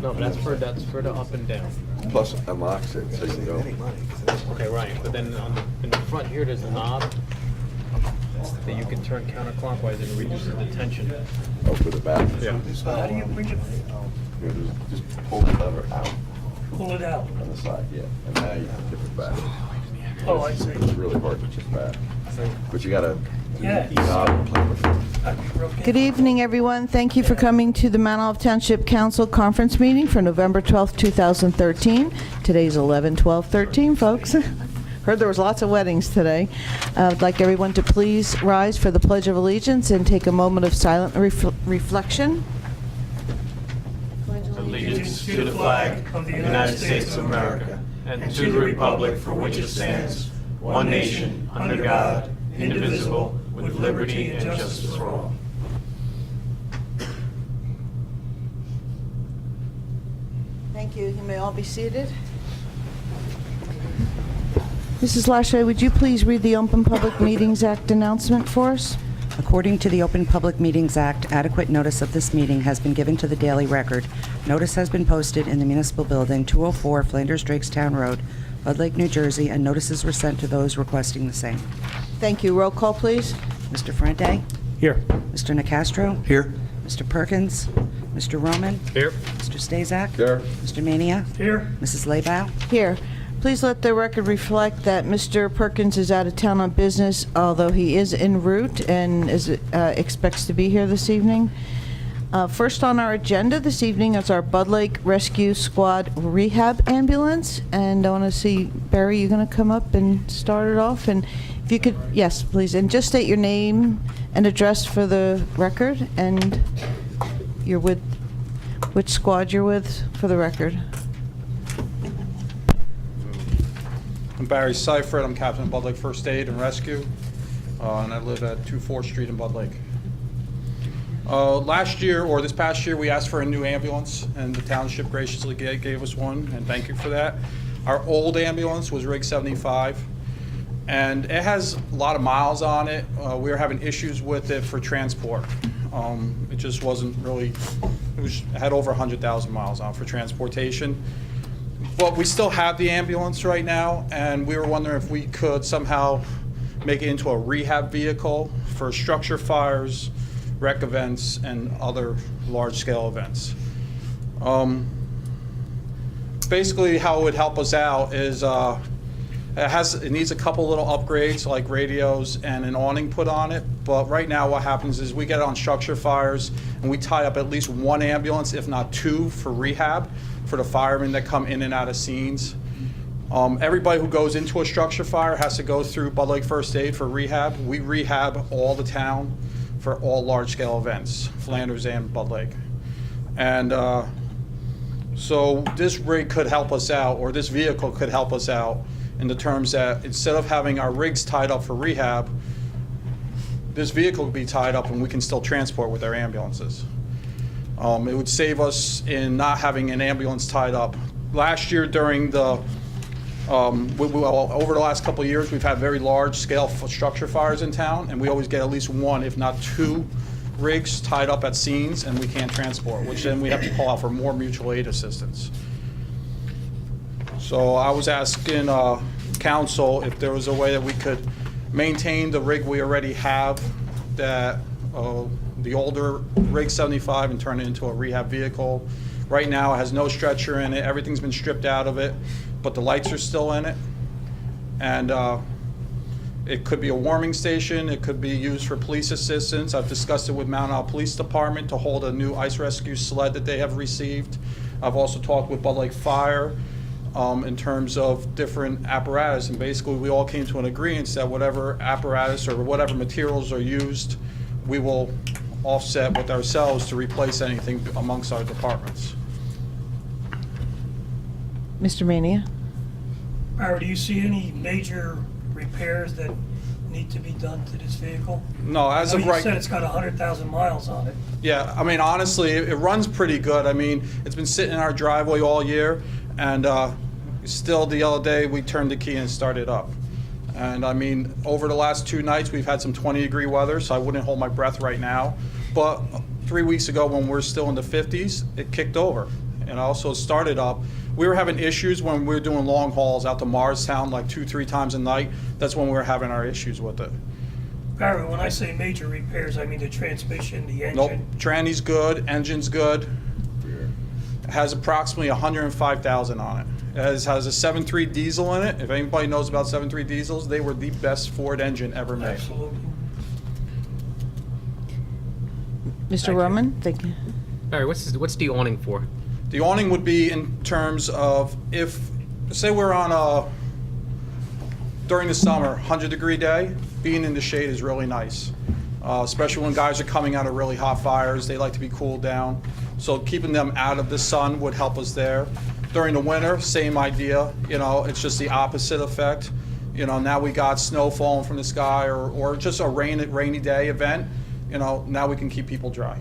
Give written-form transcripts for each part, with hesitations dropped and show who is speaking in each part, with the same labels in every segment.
Speaker 1: No, but that's for the up and down.
Speaker 2: Plus amoxicillin, so you can go.
Speaker 1: Okay, right, but then in the front here, there's a knob that you can turn counterclockwise and reduce the tension.
Speaker 2: Oh, for the back.
Speaker 1: Yeah.
Speaker 3: So how do you bring it?
Speaker 2: Just pull the lever out
Speaker 3: Pull it out.
Speaker 2: on the side, yeah. And now you can tip it back.
Speaker 3: Oh, I see.
Speaker 2: It's really hard to tip back. But you gotta
Speaker 3: Yeah.
Speaker 2: knob and play with it.
Speaker 4: Good evening, everyone. Thank you for coming to the Mount Olive Township Council Conference Meeting for November 12th, 2013. Today's 11/12/13, folks. Heard there was lots of weddings today. I'd like everyone to please rise for the Pledge of Allegiance and take a moment of silent reflection.
Speaker 5: Allegiance to the flag of the United States of America and to the republic for which it stands, one nation, under God, indivisible, with liberty and justice for all.
Speaker 4: Thank you. You may all be seated. Mrs. Lachey, would you please read the Open Public Meetings Act announcement for us?
Speaker 6: According to the Open Public Meetings Act, adequate notice of this meeting has been given to the Daily Record. Notice has been posted in the Municipal Building, 204 Flanders Drakestown Road, Bud Lake, New Jersey, and notices were sent to those requesting the same.
Speaker 4: Thank you. Roll call, please.
Speaker 6: Mr. Ferrante?
Speaker 1: Here.
Speaker 6: Mr. Nacastro?
Speaker 2: Here.
Speaker 6: Mr. Perkins? Mr. Roman?
Speaker 1: Here.
Speaker 6: Mr. Stazak?
Speaker 2: There.
Speaker 6: Mr. Mania?
Speaker 3: Here.
Speaker 6: Mrs. Laybow?
Speaker 4: Here. Please let the record reflect that Mr. Perkins is out of town on business, although he is en route and expects to be here this evening. First on our agenda this evening is our Bud Lake Rescue Squad Rehab Ambulance. And I want to see, Barry, you're going to come up and start it off? And if you could, yes, please. And just state your name and address for the record, and you're with, which squad you're with for the record.
Speaker 7: I'm Barry Seifert. I'm captain of Bud Lake First Aid and Rescue, and I live at 2 4th Street in Bud Lake. Last year, or this past year, we asked for a new ambulance, and the township graciously gave us one, and thank you for that. Our old ambulance was Rig 75, and it has a lot of miles on it. We were having issues with it for transport. It just wasn't really, it had over 100,000 miles on it for transportation. But we still have the ambulance right now, and we were wondering if we could somehow make it into a rehab vehicle for structure fires, wreck events, and other large-scale events. Basically, how it would help us out is it needs a couple little upgrades like radios and an awning put on it. But right now, what happens is we get it on structure fires, and we tie up at least one ambulance, if not two, for rehab, for the firemen that come in and out of scenes. Everybody who goes into a structure fire has to go through Bud Lake First Aid for rehab. We rehab all the town for all large-scale events, Flanders and Bud Lake. And so this rig could help us out, or this vehicle could help us out in the terms that instead of having our rigs tied up for rehab, this vehicle could be tied up and we can still transport with our ambulances. It would save us in not having an ambulance tied up. Last year during the, over the last couple of years, we've had very large-scale structure fires in town, and we always get at least one, if not two, rigs tied up at scenes, and we can't transport, which then we have to call out for more mutual aid assistance. So I was asking council if there was a way that we could maintain the rig we already have, that the older Rig 75, and turn it into a rehab vehicle. Right now it has no stretcher in it, everything's been stripped out of it, but the lights are still in it. And it could be a warming station, it could be used for police assistance. I've discussed it with Mount Olive Police Department to hold a new ice rescue sled that they have received. I've also talked with Bud Lake Fire in terms of different apparatus, and basically we all came to an agreement that whatever apparatus or whatever materials are used, we will offset with ourselves to replace anything amongst our departments.
Speaker 4: Mr. Mania?
Speaker 3: Barry, do you see any major repairs that need to be done to this vehicle?
Speaker 7: No, as of
Speaker 3: You
Speaker 7: right.
Speaker 3: said it's got 100,000 miles on it.
Speaker 7: Yeah, I mean, honestly, it runs pretty good. I mean, it's been sitting in our driveway all year, and still the other day we turned the key and started up. And I mean, over the last 2 nights, we've had some 20-degree weather, so I wouldn't hold my breath right now. But 3 weeks ago, when we're still in the 50s, it kicked over. and also started up. We were having issues when we were doing long hauls out to Morristown, like 2-3 times a night. That's when we were having our issues with it.
Speaker 3: Barry, when I say major repairs, I mean the transmission, the engine.
Speaker 7: Nope, tranny's good, engine's good. It has approximately 105,000 on it. It has a 7.3 diesel in it. If anybody knows about 7.3 diesels, they were the best Ford engine ever made.
Speaker 3: Absolutely.
Speaker 4: Mr. Roman, thank you.
Speaker 1: Barry, what's the awning for?
Speaker 7: The awning would be in terms of if, say we're on during the summer, 100-degree day, being in the shade is really nice. Especially when guys are coming out of really hot fires, they like to be cooled down. So keeping them out of the sun would help us there. During the winter, same idea, it's just the opposite effect. Now we got snow falling from the sky or just a rainy day event, now we can keep people dry.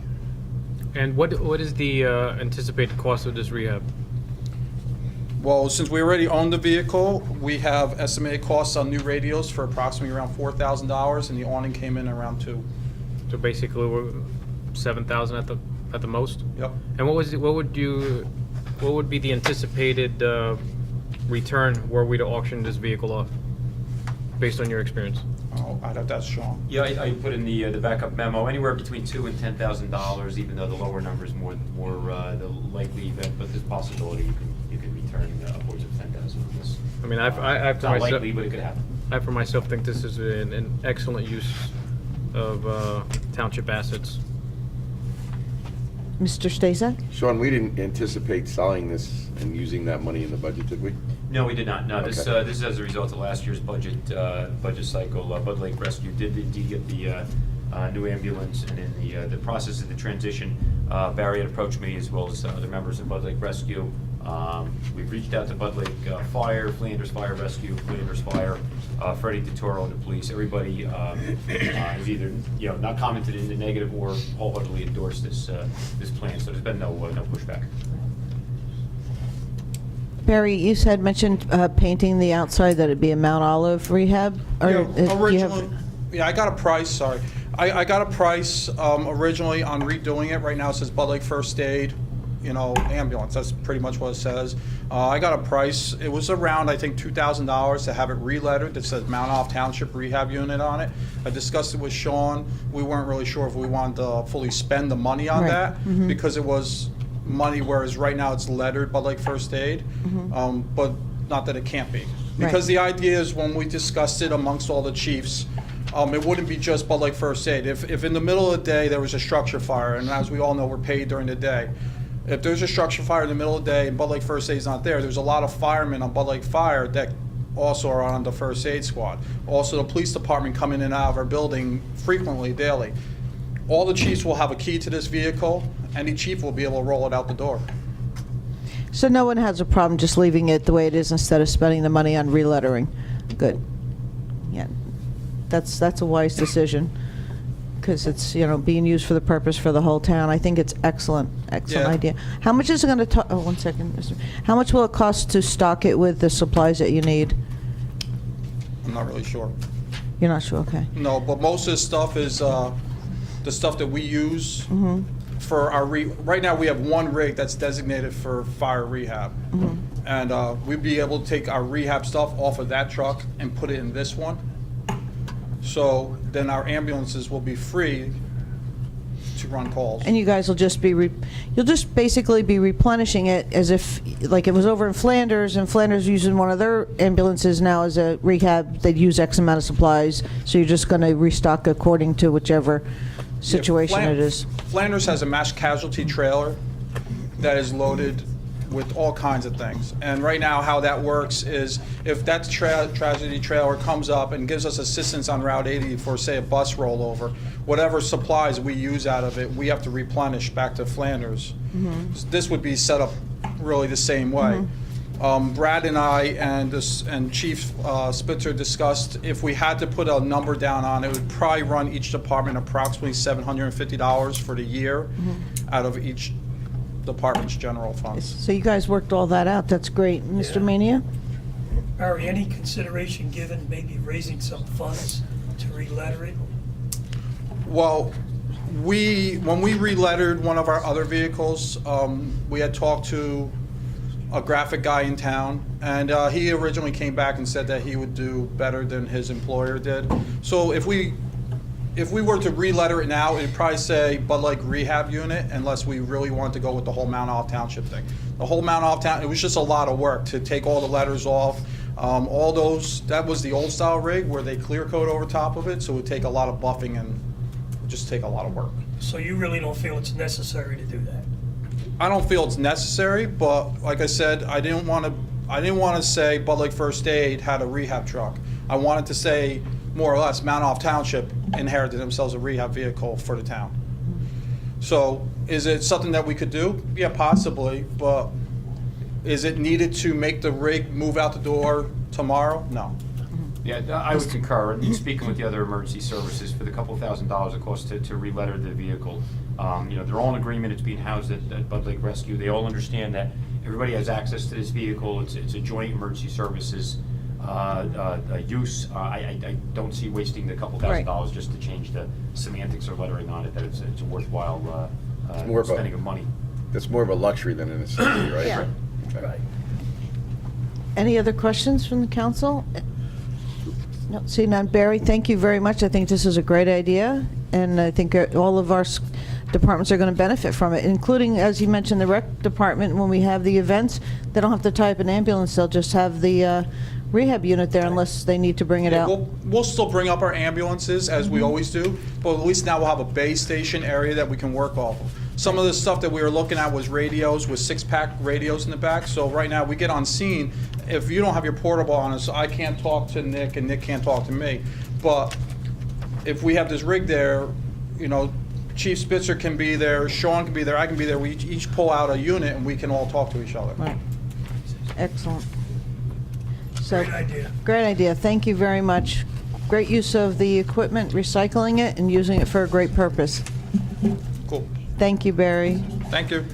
Speaker 1: And what is the anticipated cost of this rehab?
Speaker 7: Well, since we already own the vehicle, we have estimated costs on new radios for approximately around $4,000, and the awning came in around $2,000.
Speaker 1: So basically, we're $7,000 at the most.
Speaker 7: Yep.
Speaker 1: And what would be the anticipated return were we to auction this vehicle off, based on your experience?
Speaker 7: Oh, I'd have to ask Sean.
Speaker 5: Yeah, I put in the backup memo, anywhere between $2,000 and $10,000, even though the lower number is more the likely event, but there's a possibility you can return upwards of $10,000 on this.
Speaker 1: I mean, I for
Speaker 5: It's not
Speaker 1: myself,
Speaker 5: likely, but it could happen.
Speaker 1: I for myself think this is an excellent use of township assets.
Speaker 4: Mr. Stazak?
Speaker 2: Sean, we didn't anticipate selling this and using that money in the budget, did we?
Speaker 5: No, we did not. No, this
Speaker 2: Okay.
Speaker 5: this is as a result of last year's budget cycle. Bud Lake Rescue did indeed get the new ambulance, and in the process of the transition, Barry had approached me as well as other members of Bud Lake Rescue. We've reached out to Bud Lake Fire, Flanders Fire Rescue, Flanders Fire, Freddie DeToro, and the police. Everybody has either not commented in the negative or wholeheartedly endorsed this plan. So there's been no pushback.
Speaker 4: Barry, you mentioned painting the outside, that it'd be a Mount Olive rehab? Or,
Speaker 7: Yeah,
Speaker 4: do you have-
Speaker 7: originally, I got a price, sorry. I got a price originally on redoing it. Right now it says Bud Lake First Aid, ambulance. That's pretty much what it says. I got a price. It was around, I think, $2,000 to have it re-lettered that says Mount Olive Township Rehab Unit on it. I discussed it with Sean. We weren't really sure if we wanted to fully spend the money on
Speaker 4: Right.
Speaker 7: that because it was money, whereas right now it's lettered Bud Lake First Aid, but not that it can't be. Because the idea is when we discussed it amongst all the chiefs, it wouldn't be just Bud Lake First Aid. If in the middle of the day there was a structure fire, and as we all know, we're paid during the day, if there's a structure fire in the middle of the day and Bud Lake First Aid is not there's a lot of firemen on Bud Lake Fire that also are on the First Aid squad. Also, the police department come in and out of our building frequently, daily. All the chiefs will have a key to this vehicle. Any chief will be able to roll it out the door.
Speaker 4: So no one has a problem just leaving it the way it is instead of spending the money on relettering? Good. Yeah, that's a wise decision, because it's, being used for the purpose for the whole town. I think it's excellent
Speaker 7: Yeah.
Speaker 4: idea. How much is it going to, 1 second, Mr. How much will it cost to stock it with the supplies that you need?
Speaker 7: I'm not really sure.
Speaker 4: You're not sure, okay.
Speaker 7: No, but most of the stuff is the stuff that we use for our right now we have one rig that's designated for fire rehab. And we'd be able to take our rehab stuff off of that truck and put it in this one. So then our ambulances will be free to run calls.
Speaker 4: And you guys will just be, you'll just basically be replenishing it as if, like it was over in Flanders, and Flanders using one of their ambulances now as a rehab, they'd use X amount of supplies, so you're just gonna restock according to whichever situation it is.
Speaker 7: Flanders has a mass casualty trailer that is loaded with all kinds of things. And right now, how that works is if that tragedy trailer comes up and gives us assistance on Route 80 for, say, a bus rollover, whatever supplies we use out of it, we have to replenish back to Flanders. This would be set up really the same way. Brad and I and Chief Spitzer discussed if we had to put a number down on it, it would probably run each department approximately $750 for the year out of each department's general funds.
Speaker 4: So you guys worked all that out, that's great. Mr. Mania?
Speaker 3: Barry, any consideration given maybe raising some funds to re-letter it?
Speaker 7: Well, When we re-lettered one of our other vehicles, we had talked to a graphic guy in town, and he originally came back and said that he would do better than his employer did. So if we were to re-letter it now, it'd probably say Bud Light Rehab Unit, unless we really wanted to go with the whole Mount Olive Township thing. The whole Mount Olive Town, it was just a lot of work to take all the letters off. All those, that was the old style rig where they clear coat over top of it, so it would take a lot of buffing and just take a lot of work.
Speaker 3: So you really don't feel it's necessary to do that?
Speaker 7: I don't feel it's necessary, but like I said, I didn't want to say Bud Light First Aid had a rehab truck. I wanted to say more or less Mount Olive Township inherited themselves a rehab vehicle for the town. So is it something that we could do? Yeah, possibly, but is it needed to make the rig move out the door tomorrow? No.
Speaker 5: Yeah, I would concur. And speaking with the other emergency services, for the couple $1,000 it costs to re-letter the vehicle, they're all in agreement. It's being housed at Bud Lake Rescue. They all understand that everybody has access to this vehicle. It's a joint emergency services use. I don't see wasting the couple $1,000 just to change the semantics or lettering on it. That it's a worthwhile
Speaker 2: more of a-
Speaker 5: spending of money.
Speaker 2: It's more of a luxury than a necessity, right?
Speaker 4: Yeah.
Speaker 2: Okay.
Speaker 3: Right.
Speaker 4: Any other questions from the council? No, see none. Barry, thank you very much. I think this is a great idea, and I think all of our departments are going to benefit from it, including, as you mentioned, the rec department. When we have the events, they don't have to type an ambulance. They'll just have the rehab unit there unless they need to bring it
Speaker 7: Yeah,
Speaker 4: out.
Speaker 7: we'll still bring up our ambulances as we always do, but at least now we'll have a base station area that we can work off of. Some of the stuff that we were looking at was radios with 6-pack radios in the back. So right now we get on scene. If you don't have your portable on us, I can't talk to Nick and Nick can't talk to me. But if we have this rig there, Chief Spitzer can be there, Sean can be there, I can be there. We each pull out a unit and we can all talk to each other.
Speaker 4: Right. Excellent. So,
Speaker 3: Great idea.
Speaker 4: great idea. Thank you very much. Great use of the equipment, recycling it, and using it for a great purpose.
Speaker 7: Cool.
Speaker 4: Thank you, Barry.
Speaker 7: Thank you.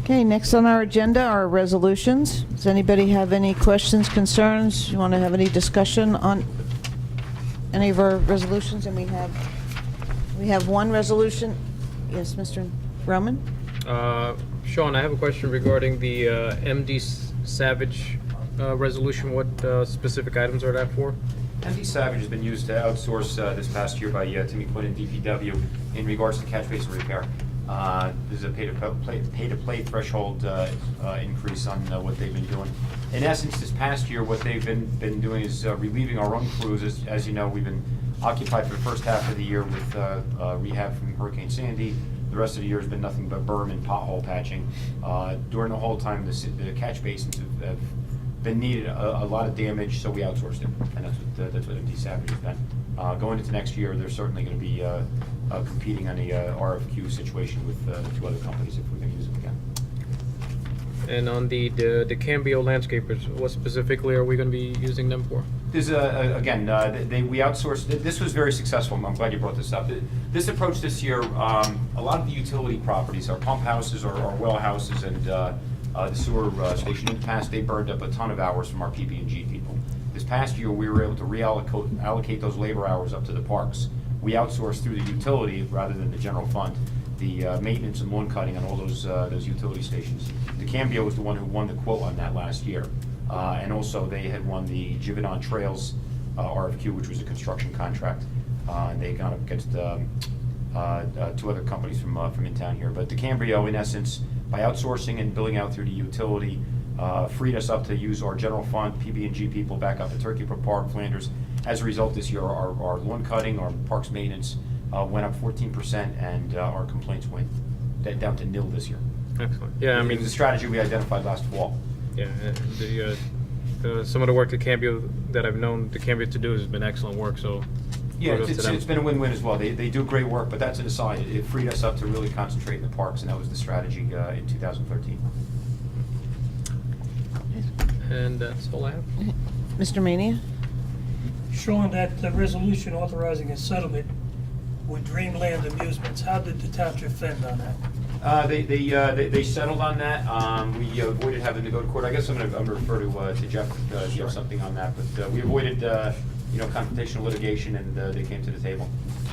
Speaker 4: Okay, next on our agenda are resolutions. Does anybody have any questions, concerns? You want to have any discussion on any of our resolutions? And we have one resolution. Yes, Mr. Roman?
Speaker 1: Sean, I have a question regarding the MD Savage resolution. What specific items are that for?
Speaker 5: MD Savage has been used to outsource this past year by Timmy Quinn and DPW in regards to catch basin repair. There's a pay-to-play threshold increase on what they've been doing. In essence, this past year, what they've been doing is relieving our own crews. As you know, we've been occupied for the first half of the year with rehab from Hurricane Sandy. The rest of the year has been nothing but berm and pothole patching. During the whole time, the catch basins have been needed a lot of damage, so we outsourced it, and that's what MD Savage has been. Going into next year, they're certainly going to be competing on a RFQ situation with 2 other companies if we're going to use them again.
Speaker 1: And on the Cambio landscapers, what specifically are we going to be using them for?
Speaker 5: There's we outsourced. This was very successful. I'm glad you brought this up. This approach this year, a lot of the utility properties, our pump houses, our well houses, and the sewer station. In the past, they burned up a ton of hours from our PB&G people. This past year, we were able to allocate those labor hours up to the parks. We outsourced through the utility rather than the general fund the maintenance and lawn cutting on all those utility stations. The Cambio was the one who won the quote on that last year. And also, they had won the Givaudan Trails RFQ, which was a construction contract. And they got up against 2 other companies from in town here. But the Cambio, in essence, by outsourcing and billing out through the utility, freed us up to use our general fund, PB&G people back up at Turkey Brook Park, Flanders. As a result, this year, our lawn cutting, our parks maintenance went up 14%, and our complaints went down to nil this year.
Speaker 1: Excellent. Yeah, I
Speaker 5: It
Speaker 1: mean,
Speaker 5: was a strategy we identified last fall.
Speaker 1: yeah, some of the work that I've known the Cambio to do has been excellent work. So
Speaker 5: Yeah,
Speaker 1: kudos to them.
Speaker 5: it's been a win-win as well. They do great work, but that's an aside. It freed us up to really concentrate in the parks, and that was the strategy in 2013.
Speaker 1: And that's all I have.
Speaker 4: Mr. Mania?
Speaker 3: Sean, that resolution authorizing a settlement with Dreamland Amusements, how did the township fend on that?
Speaker 5: They settled on that. We avoided having to go to court. I guess I'm going to refer to Jeff if you have something on that. But we avoided confrontational litigation, and they came to the table.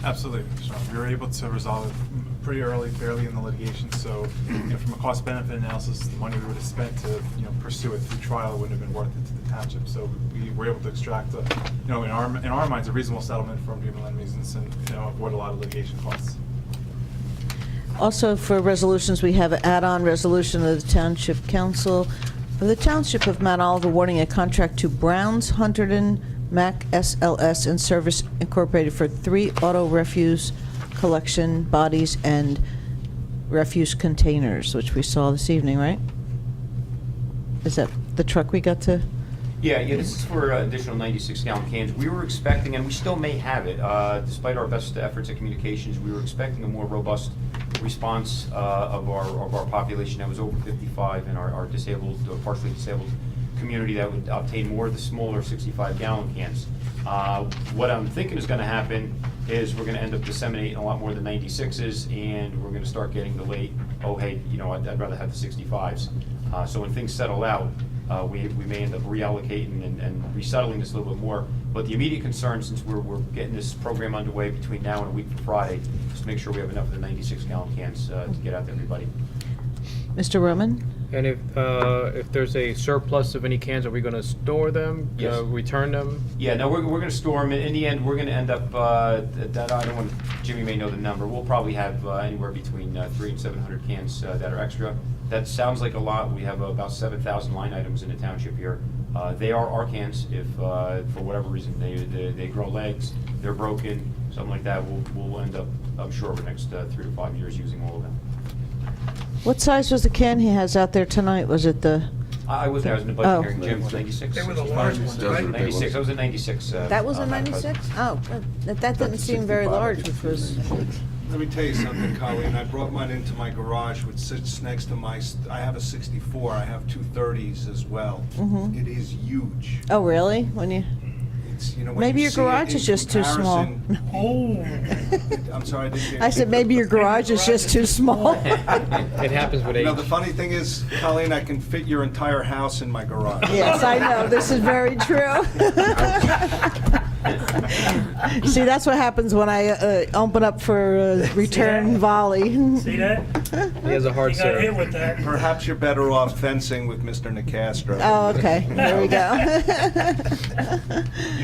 Speaker 8: Absolutely, Sean. We were able to resolve it pretty fairly in the litigation, so, from a cost-benefit analysis, the money we would have spent to, pursue it through trial wouldn't have been worth it to the township, so we were able to extract in our minds, a reasonable settlement from Dreamland Musings and, avoid a lot of litigation costs.
Speaker 4: Also, for resolutions, we have an add-on resolution of the Township Council for the Township of Mount Olive awarding a contract to Browns, Hunterdon, Mac SLS and Service Incorporated for 3 auto refuse collection bodies and refuse containers, which we saw this evening, right? Is that the truck we got to?
Speaker 5: Yeah, this is for additional 96-gallon cans. We were expecting, and we still may have it, despite our best efforts at communications, we were expecting a more robust response of our population that was over 55 and our disabled, or partially disabled community that would obtain more of the smaller 65-gallon cans. What I'm thinking is going to happen is we're going to end up disseminating a lot more of the 96s, and we're going to start getting the late, oh, hey, I'd rather have the 65s. So when things settle out, we may end up reallocating and resettling this a little bit more. But the immediate concern, since we're getting this program underway between now and a week from Friday, is to make sure we have enough of the 96-gallon cans to get out to everybody.
Speaker 4: Mr. Roman?
Speaker 1: And if there's a surplus of any cans, are we going to store them?
Speaker 5: Yes.
Speaker 1: Return them?
Speaker 5: Yeah, no, we're going to store them. In the end, we're going to end up, that I don't want, Jimmy may know the number. We'll probably have anywhere between 300 and 700 cans that are extra. That sounds like a lot. We have about 7,000 line items in the township here. They are our cans. If for whatever reason they grow legs, they're broken, something like that, we'll end up, I'm sure, over the next 3 to 5 years using all of them.
Speaker 4: What size was the can he has out there tonight? Was it the?
Speaker 5: I was there. I was in the budget
Speaker 4: Oh.
Speaker 5: hearing. Jim, 96.
Speaker 3: They were the large ones,
Speaker 2: Those are
Speaker 3: right?
Speaker 2: the big
Speaker 5: 96.
Speaker 2: ones.
Speaker 5: I was at 96.
Speaker 4: That was a 96? Oh, that didn't seem very
Speaker 2: 65,
Speaker 4: large,
Speaker 2: I
Speaker 4: which
Speaker 2: think.
Speaker 4: was,
Speaker 9: Let me tell you something, Colleen. I brought mine into my garage, which sits next to I have a 64. I have 2 30s as well.
Speaker 4: Mhm.
Speaker 9: It is huge.
Speaker 4: oh, really? When you,
Speaker 9: It's, when
Speaker 4: Maybe
Speaker 9: you
Speaker 4: your
Speaker 9: see it
Speaker 4: garage
Speaker 9: in
Speaker 4: is just too small.
Speaker 9: comparison-
Speaker 3: Oh,
Speaker 9: I'm sorry, I didn't hear
Speaker 4: I
Speaker 9: you.
Speaker 4: said maybe your garage is just too small.
Speaker 1: It happens with age.
Speaker 9: The funny thing is, Colleen, I can fit your entire house in my garage.
Speaker 4: Yes, I know, this is very true. See, that's what happens when I open up for return volley.
Speaker 3: see that?
Speaker 1: He has a hard
Speaker 3: You got hit
Speaker 1: serve.
Speaker 3: with that.
Speaker 9: Perhaps you're better off fencing with Mr. Nicastro.
Speaker 4: Oh, okay, there we go.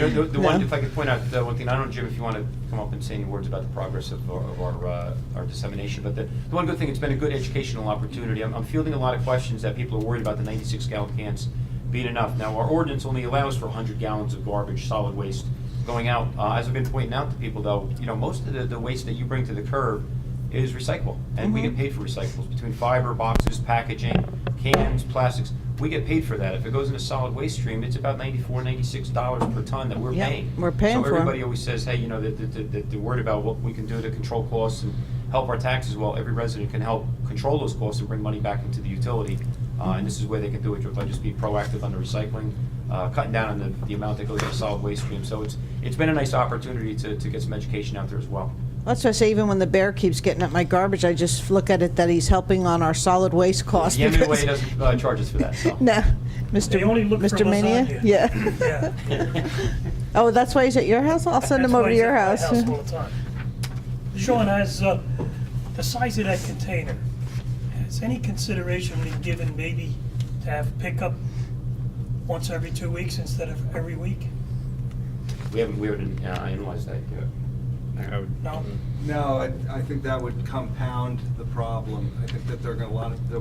Speaker 5: The one,
Speaker 4: No.
Speaker 5: if I could point out one thing, I don't know, Jim, if you want to come up and say any words about the progress of our dissemination, but the one good thing, it's been a good educational opportunity. I'm fielding a lot of questions that people are worried about the 96-gallon cans being enough. Now, our ordinance only allows for 100 gallons of garbage, solid waste going out. As I've been pointing out to people, though, most of the waste that you bring to the curb is recyclable, and we get paid for recyclables between fiber, boxes, packaging, cans, plastics. We get paid for that. If it goes in a solid waste stream, it's about $94, $96 per ton that we're
Speaker 4: Yeah,
Speaker 5: paying.
Speaker 4: we're paying
Speaker 5: So
Speaker 4: for 'em.
Speaker 5: everybody always says, hey, they're worried about what we can do to control costs and help our taxes. Well, every resident can help control those costs and bring money back into the utility. And this is where they can do it by just being proactive on the recycling, cutting down on the amount that goes in the solid waste stream. So it's been a nice opportunity to get some education out there as well.
Speaker 4: That's why I say, even when the bear keeps getting at my garbage, I just look at it that he's helping on our solid waste costs.
Speaker 5: The
Speaker 4: because-
Speaker 5: MUA doesn't charge us for that, so.
Speaker 4: No, Mr.
Speaker 3: They only look for
Speaker 4: Mr. Mania?
Speaker 3: lasagna.
Speaker 4: Yeah.
Speaker 3: Yeah.
Speaker 4: Oh, that's why he's at your house? I'll send him
Speaker 3: That's
Speaker 4: over
Speaker 3: why
Speaker 4: to
Speaker 3: he's
Speaker 4: your
Speaker 3: at my
Speaker 4: house.
Speaker 3: all the time. Sean, has the size of that container, has any consideration been given maybe to have pickup once every 2 weeks instead of every week?
Speaker 5: We haven't analyzed that yet.
Speaker 1: I would-
Speaker 3: No?
Speaker 9: No, I think that would compound the problem. I think that there'll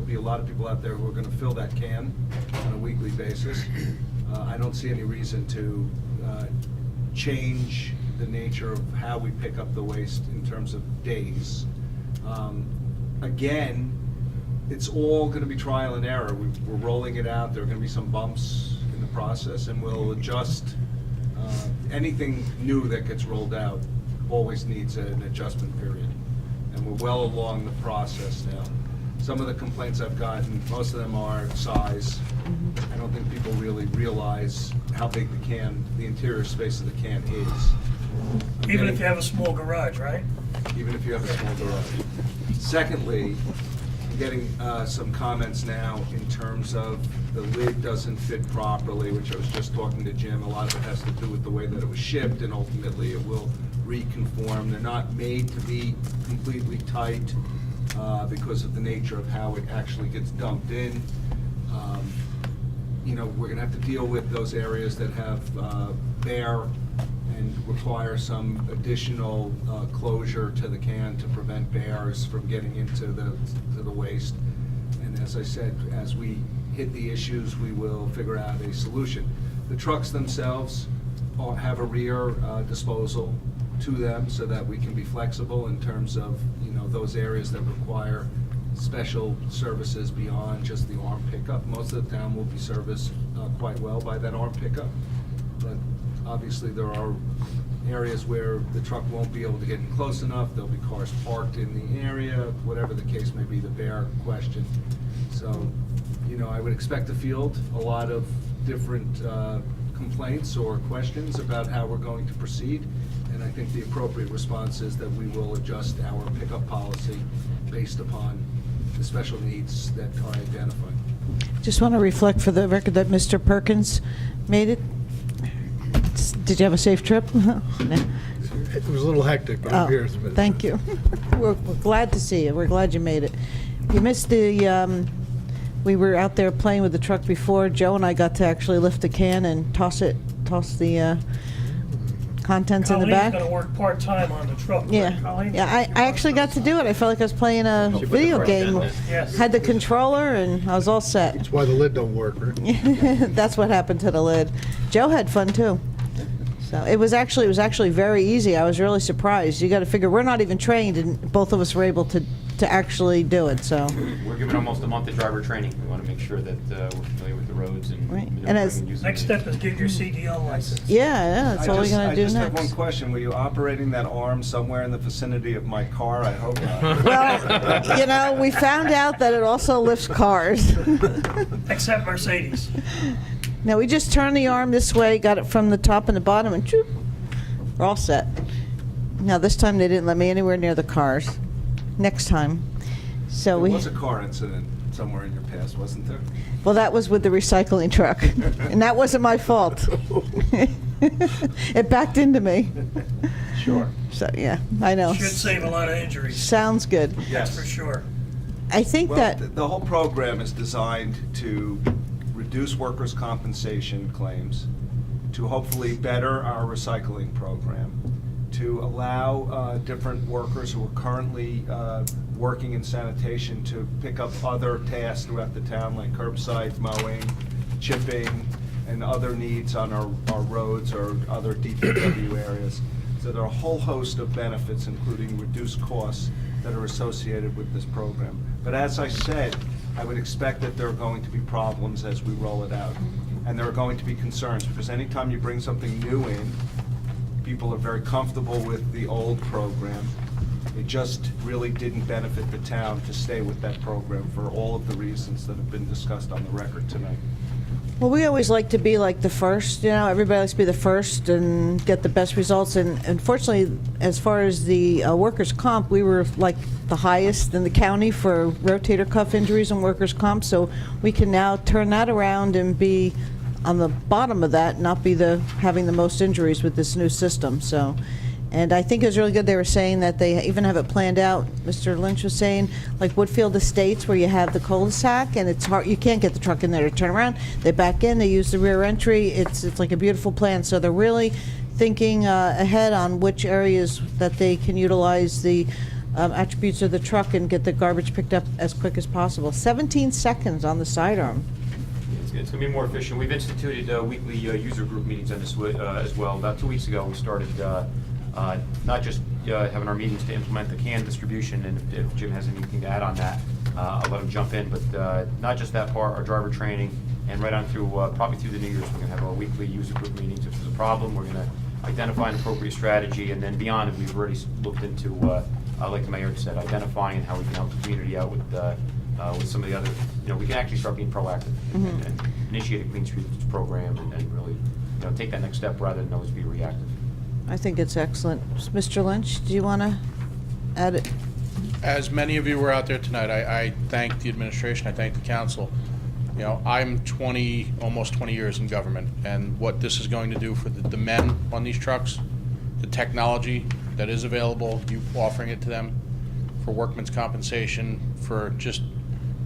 Speaker 9: be a lot of people out there who are gonna fill that can on a weekly basis. I don't see any reason to change the nature of how we pick up the waste in terms of days. Again, it's all gonna be trial and error. We're rolling it out. There are gonna be some bumps in the process, and we'll adjust. Anything new that gets rolled out always needs an adjustment period, and we're well along the process now. Some of the complaints I've gotten, most of them are size. I don't think people really realize how big the interior space of the can is.
Speaker 3: Even if you have a small garage, right?
Speaker 9: Even if you have a small garage. Secondly, I'm getting some comments now in terms of the lid doesn't fit properly, which I was just talking to Jim. A lot of it has to do with the way that it was shipped, and ultimately it will reconform. They're not made to be completely tight because of the nature of how it actually gets dumped in. You know, we're gonna have to deal with those areas that have bear and require some additional closure to the can to prevent bears from getting into the waste. And as I said, as we hit the issues, we will figure out a solution. The trucks themselves have a rear disposal to them so that we can be flexible in terms of, you know, those areas that require special services beyond just the arm pickup. Most of the town will be serviced quite well by that arm pickup, but obviously there are areas where the truck won't be able to get in close enough. There'll be cars parked in the area, whatever the case may be, the bear question. So, you know, I would expect to field a lot of different complaints or questions about how we're going to proceed. And I think the appropriate response is that we will adjust our pickup policy based upon the special needs that are identified.
Speaker 4: Just want to reflect for the record that Mr. Perkins made it. Did you have a safe trip?
Speaker 10: It was a little hectic, it
Speaker 4: Oh,
Speaker 10: appears. But
Speaker 4: thank you. We're glad to see you. We're glad you made it. You missed the, we were out there playing with the truck before. Joe and I got to actually lift the can and toss the contents in the back.
Speaker 3: Colleen's gonna work part-time on the truck. right,
Speaker 4: Yeah,
Speaker 3: Colleen?
Speaker 4: yeah. I actually got to do it. I felt like I was playing a
Speaker 1: She put the
Speaker 4: video
Speaker 1: truck
Speaker 4: game.
Speaker 1: down there.
Speaker 3: Yes.
Speaker 4: Had the controller and I was all set.
Speaker 10: That's why the lid don't work, right?
Speaker 4: That's what happened to the lid. Joe had fun too. So it was actually very easy. I was really surprised. You got to figure we're not even trained, and both of us were able to actually do it. So
Speaker 5: We're giving almost a month of driver training. We want to make sure that we're familiar with the roads and
Speaker 4: Right. And
Speaker 5: maneuvering
Speaker 4: as-
Speaker 5: and using
Speaker 3: Next
Speaker 5: the-
Speaker 3: step is get your CDL license.
Speaker 4: yeah, that's all we're gonna do
Speaker 9: I just have one
Speaker 4: next.
Speaker 9: question. Were you operating that arm somewhere in the vicinity of my car? I hope not.
Speaker 4: Well, you know, we found out that it also lifts cars.
Speaker 3: Except Mercedes.
Speaker 4: Now we just turn the arm this way, got it from the top and the bottom, and choop, we're all set. Now this time they didn't let me anywhere near the cars. Next time. So
Speaker 9: There
Speaker 4: we.
Speaker 9: was a car incident somewhere in your past, wasn't there?
Speaker 4: Well, that was with the recycling truck, and that wasn't my fault. It backed into me.
Speaker 9: Sure.
Speaker 4: So, yeah, I know.
Speaker 3: Should save a lot of injuries,
Speaker 4: Sounds good.
Speaker 3: that's
Speaker 9: Yes.
Speaker 3: for sure.
Speaker 4: I think
Speaker 9: Well,
Speaker 4: that,
Speaker 9: the whole program is designed to reduce workers' compensation claims, to hopefully better our recycling program, to allow different workers who are currently working in sanitation to pick up other tasks throughout the town, like curbside mowing, chipping, and other needs on our roads or other DPW areas. So there are a whole host of benefits, including reduced costs, that are associated with this program. But as I said, I would expect that there are going to be problems as we roll it out. And there are going to be concerns, because anytime you bring something new in, people are very comfortable with the old program. It just really didn't benefit the town to stay with that program for all of the reasons that have been discussed on the record tonight.
Speaker 4: well, we always like to be like the first, you know, everybody likes to be the first and get the best results. And unfortunately, as far as the workers' comp, we were like the highest in the county for rotator cuff injuries and workers' comp. So we can now turn that around and be on the bottom of that, not be having the most injuries with this new system. So, and I think it was really good. They were saying that they even have it planned out. Mr. Lynch was saying, like Woodfield Estates, where you have the cul-de-sac, and it's hard. You can't get the truck in there to turn around. They back in. They use the rear entry. It's like a beautiful plan. So they're really thinking ahead on which areas that they can utilize the attributes of the truck and get the garbage picked up as quick as possible. 17 seconds on the sidearm.
Speaker 5: It's going to be more efficient. We've instituted weekly user group meetings on this as well. About 2 weeks ago, we started not just having our meetings to implement the can distribution, and if Jim has anything to add on that, I'll let him jump in, but not just that part, our driver training, and right on through, probably through the New Year's, we're going to have our weekly user group meetings. If there's a problem, we're going to identify an appropriate strategy, and then beyond it, we've already looked into, like the mayor said, identifying how we can help the community out with some of the other, you know, we can actually start being proactive and initiate a clean streets program and really, you know, take that next step rather than always be reactive.
Speaker 4: I think it's excellent. Mr. Lynch, do you want to add it?
Speaker 11: As many of you were out there tonight, I thank the administration, I thank the council. You know, I'm almost 20 years in government, and what this is going to do for the men on these trucks, the technology, that is available, you offering it to them for workman's compensation, for just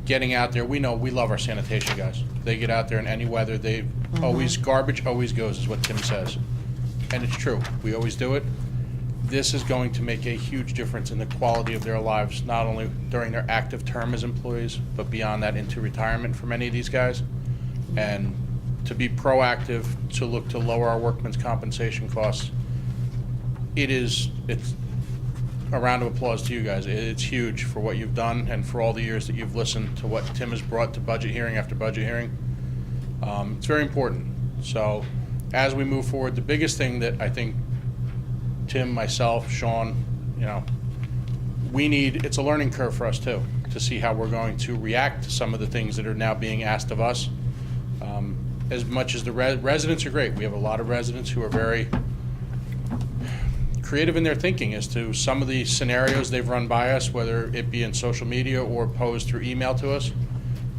Speaker 11: getting out there. We know, we love our sanitation guys. They get out there in any weather. They always, garbage always goes, is what Tim says. And it's true. We always do it. This is going to make a huge difference in the quality of their lives, not only during their active term as employees, but beyond that into retirement for many of these guys. And to be proactive, to look to lower our workman's compensation costs, it's a round of applause to you guys. It's huge for what you've done and for all the years that you've listened to what Tim has brought to budget hearing after budget hearing. It's very important. So as we move forward, the biggest thing that I think Tim, myself, Sean, it's a learning curve for us too, to see how we're going to react to some of the things that are now being asked of us. As much as the residents are great, we have a lot of residents who are very creative in their thinking as to some of the scenarios they've run by us, whether it be in social media or posed through email to us.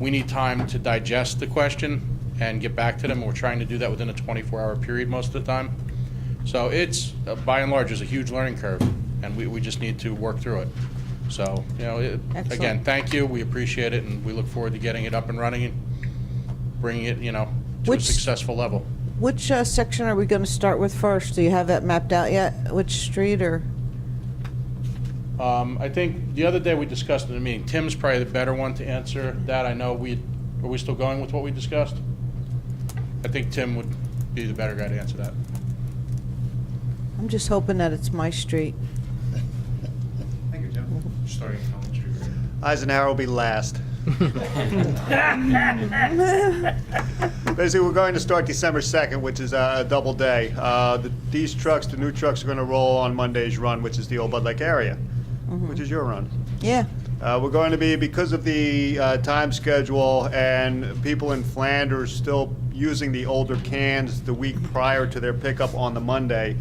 Speaker 11: We need time to digest the question and get back to them. We're trying to do that within a 24-hour period most of the time. So it's, by and large, is a huge learning curve, and we just need to work through it. So, again, thank you. We appreciate it, and we look forward to getting it up and running and bringing it, to a successful level.
Speaker 4: Which section are we going to start with first? Do you have that mapped out yet? Which street or?
Speaker 11: I think the other day we discussed in the meeting, Tim's probably the better one to answer that. I know are we still going with what we discussed? I think Tim would be the better guy to answer that.
Speaker 4: I'm just hoping that it's my street.
Speaker 8: Thank you, Jim. Starting at Collins Street.
Speaker 12: Eisenhower will be last. Basically, we're going to start December 2nd, which is a double day. These trucks, the new trucks, are going to roll on Monday's run, which is the Old Bud Lake area, which is your run.
Speaker 4: Yeah.
Speaker 12: We're going to be, because of the time schedule and people in Flanders still using the older cans the week prior to their pickup on the Monday,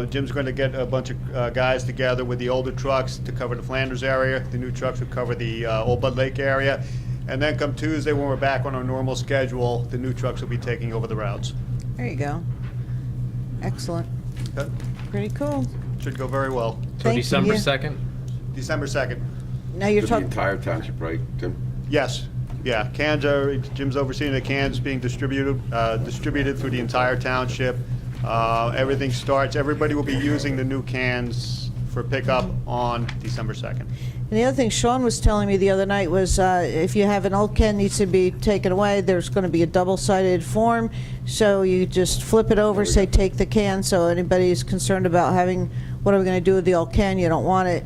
Speaker 12: Jim's going to get a bunch of guys together with the older trucks to cover the Flanders area. The new trucks will cover the Old Bud Lake area. And then come Tuesday, when we're back on our normal schedule, the new trucks will be taking over the routes.
Speaker 4: There you go. Excellent.
Speaker 12: Okay.
Speaker 4: Pretty cool.
Speaker 12: Should go very well.
Speaker 1: So
Speaker 4: Thank
Speaker 1: December
Speaker 4: you.
Speaker 1: 2nd?
Speaker 12: December 2nd.
Speaker 4: Now you're
Speaker 2: For the
Speaker 4: talking.
Speaker 2: entire township, right, Tim?
Speaker 12: Yes. Yeah, Jim's overseeing the cans being distributed through the entire township. Everything starts, everybody will be using the new cans for pickup on December 2nd.
Speaker 4: And the other thing Sean was telling me the other night was if you have an old can needs to be taken away, there's going to be a double-sided form. So you just flip it over, say take the can. So anybody's concerned about what are we going to do with the old can? You don't want it.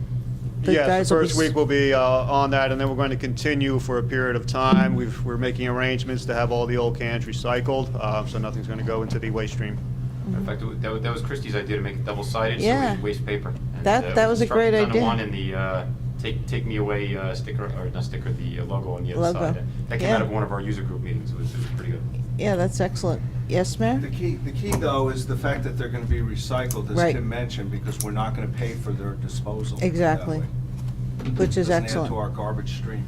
Speaker 12: Yes, the first week we'll be on that, and then we're going to continue for a period of time. We're making arrangements to have all the old cans recycled, so nothing's going to go into the waste stream.
Speaker 5: In fact, that was Christie's idea to make it double-sided, so
Speaker 4: Yeah.
Speaker 5: we waste paper. And,
Speaker 4: That was a great
Speaker 5: instructions
Speaker 4: idea.
Speaker 5: on the one and the take me away sticker, or not sticker, the logo on the other
Speaker 4: Logo.
Speaker 5: side. That came
Speaker 4: Yeah.
Speaker 5: out of one of our user group meetings. It was pretty good.
Speaker 4: Yeah, that's excellent. Yes, Mayor?
Speaker 9: The key though is the fact that they're gonna be recycled, as
Speaker 4: Right.
Speaker 9: Tim mentioned, because we're not gonna pay for their disposal. that
Speaker 4: Exactly.
Speaker 9: way.
Speaker 4: Which is
Speaker 9: Doesn't add
Speaker 4: excellent.
Speaker 9: to our garbage stream.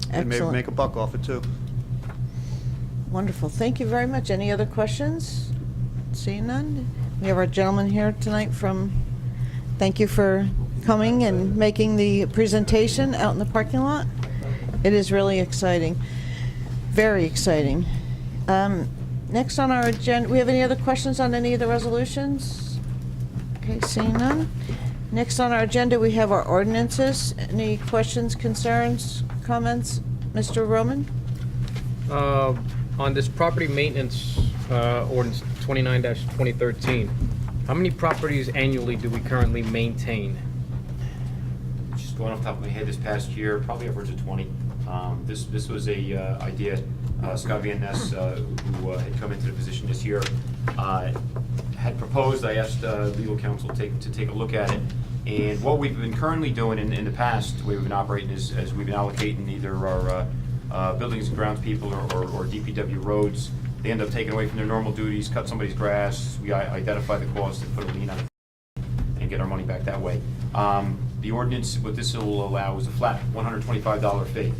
Speaker 12: And maybe
Speaker 4: Excellent.
Speaker 12: make a buck off it, too.
Speaker 4: Wonderful. Thank you very much. Any other questions? Seeing none? We have our gentleman here tonight thank you for coming and making the presentation out in the parking lot. It is really exciting. Very exciting. Next on our agenda, we have any other questions on any of the resolutions? Okay, seeing none. Next on our agenda, we have our ordinances. Any questions, concerns, comments? Mr. Roman?
Speaker 1: On this property maintenance ordinance 29-2013, how many properties annually do we currently maintain?
Speaker 5: Just going off the top of my head, this past year, probably upwards of 20. This was a idea, Scott Van Ness, who had come into the position this year, had proposed. I asked legal counsel to take a look at it. And what we've been currently doing in the past, the way we've been operating is we've been allocating either our buildings and grounds people or DPW roads. They end up taking away from their normal duties, cut somebody's grass. We identify the cost and put a lien on it and get our money back that way. The ordinance, what this will allow is a flat $125 fee.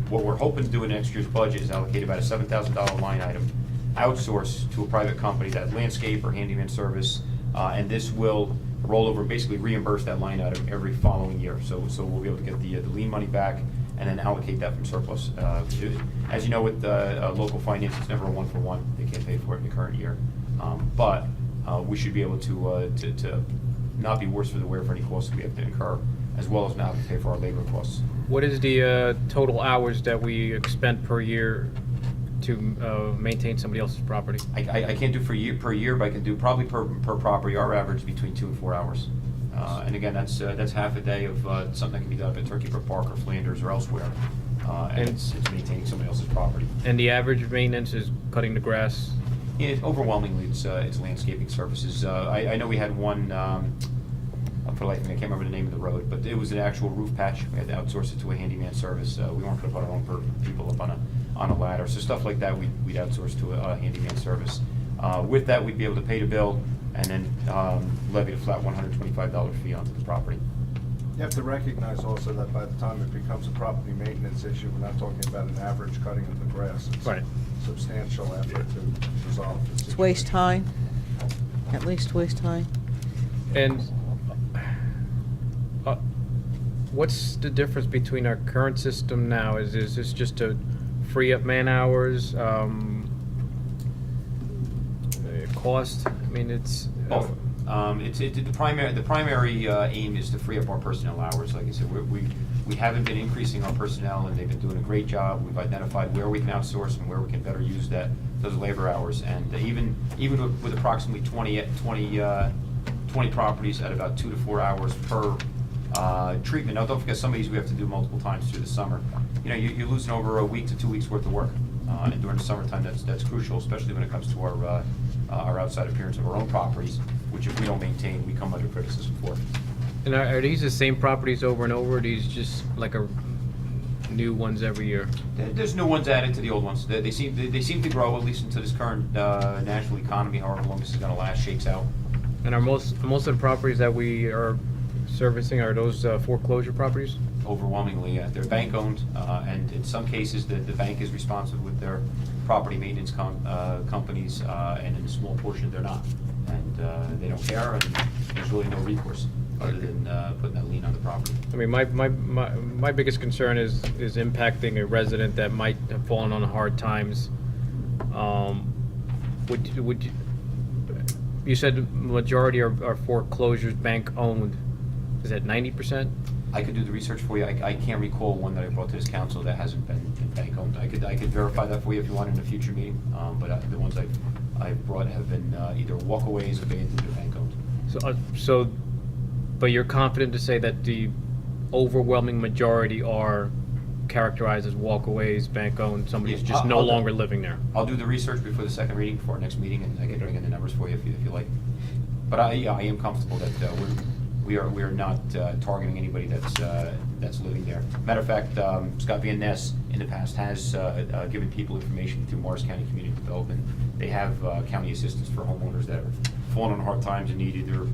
Speaker 5: What we're hoping to do in next year's budget is allocate about a $7,000 line item, outsource to a private company, that landscape or handyman service, and this will roll over, basically reimburse that line item every following year. So we'll be able to get the lien money back and then allocate that from surplus. As you know, with local finance, it's never a one-for-one. They can't pay for it in the current year. But we should be able to not be worse for the wear for any costs we have to incur, as well as not have to pay for our labor costs.
Speaker 1: What is the total hours that we expend per year to maintain somebody else's property?
Speaker 5: I can't do per year, but I can do probably per property. Our average is between 2 and 4 hours. And again, that's half a day of something that can be done up at Turkey Brook Park or Flanders or elsewhere. And it's maintaining somebody else's property.
Speaker 1: And the average maintenance is cutting the grass?
Speaker 5: Overwhelmingly, it's landscaping services. I know we had one, for the life of me, I can't remember the name of the road, but it was an actual roof patch. We had to outsource it to a handyman service. We weren't going to put our own people up on a ladder. So stuff like that, we'd outsource to a handyman service. With that, we'd be able to pay the bill and then levy a flat $125 fee onto the property.
Speaker 9: You have to recognize also that by the time it becomes a property maintenance issue, we're not talking about an average cutting of the grass. It's
Speaker 1: Right.
Speaker 9: a substantial effort to resolve the situation.
Speaker 4: It's waist high, at least waist high.
Speaker 1: And what's the difference between our current system now? Is this just to free up man hours, cost? I mean, it's...
Speaker 5: Both. The primary aim is to free up our personnel hours. Like I said, we haven't been increasing our personnel, and they've been doing a great job. We've identified where we can outsource and where we can better use those labor hours. And even with approximately 20 properties at about 2 to 4 hours per treatment. Now, don't forget, some of these we have to do multiple times through the summer. You know, you're losing over a week to 2 weeks worth of work. And during the summertime, that's crucial, especially when it comes to our outside appearance of our own properties, which if we don't maintain, we come under criticism for.
Speaker 1: And are these the same properties over and over? Or are these just like new ones every year?
Speaker 5: There's new ones added to the old ones. They seem to grow, at least into this current national economy, however long this is going to last, shakes out.
Speaker 1: And are most of the properties that we are servicing, are those foreclosure properties?
Speaker 5: Overwhelmingly, yeah. They're bank-owned, and in some cases, the bank is responsible with their property maintenance companies, and in a small portion, they're not. And they don't care, and there's really no recourse other than putting that lien on the property.
Speaker 1: I mean, my biggest concern is impacting a resident that might have fallen on hard times. Would you said majority are foreclosures bank-owned. Is that 90%?
Speaker 5: I could do the research for you. I can't recall one that I brought to this council that hasn't been bank-owned. I could verify that for you if you want in a future meeting. But the ones I've brought have been either walkaways, abandoned, or bank-owned.
Speaker 1: But you're confident to say that the overwhelming majority are characterized as walkaways, bank-owned, somebody's
Speaker 5: Yeah,
Speaker 1: just no
Speaker 5: I'll do-
Speaker 1: longer living there?
Speaker 5: I'll do the research before the second reading, before our next meeting, and I can bring in the numbers for you if you like. But I am comfortable that we are not targeting anybody that's living there. Matter of fact, Scott Van Ness in the past has given people information through Morris County Community Development. They have county assistance for homeowners that are falling on hard times and need either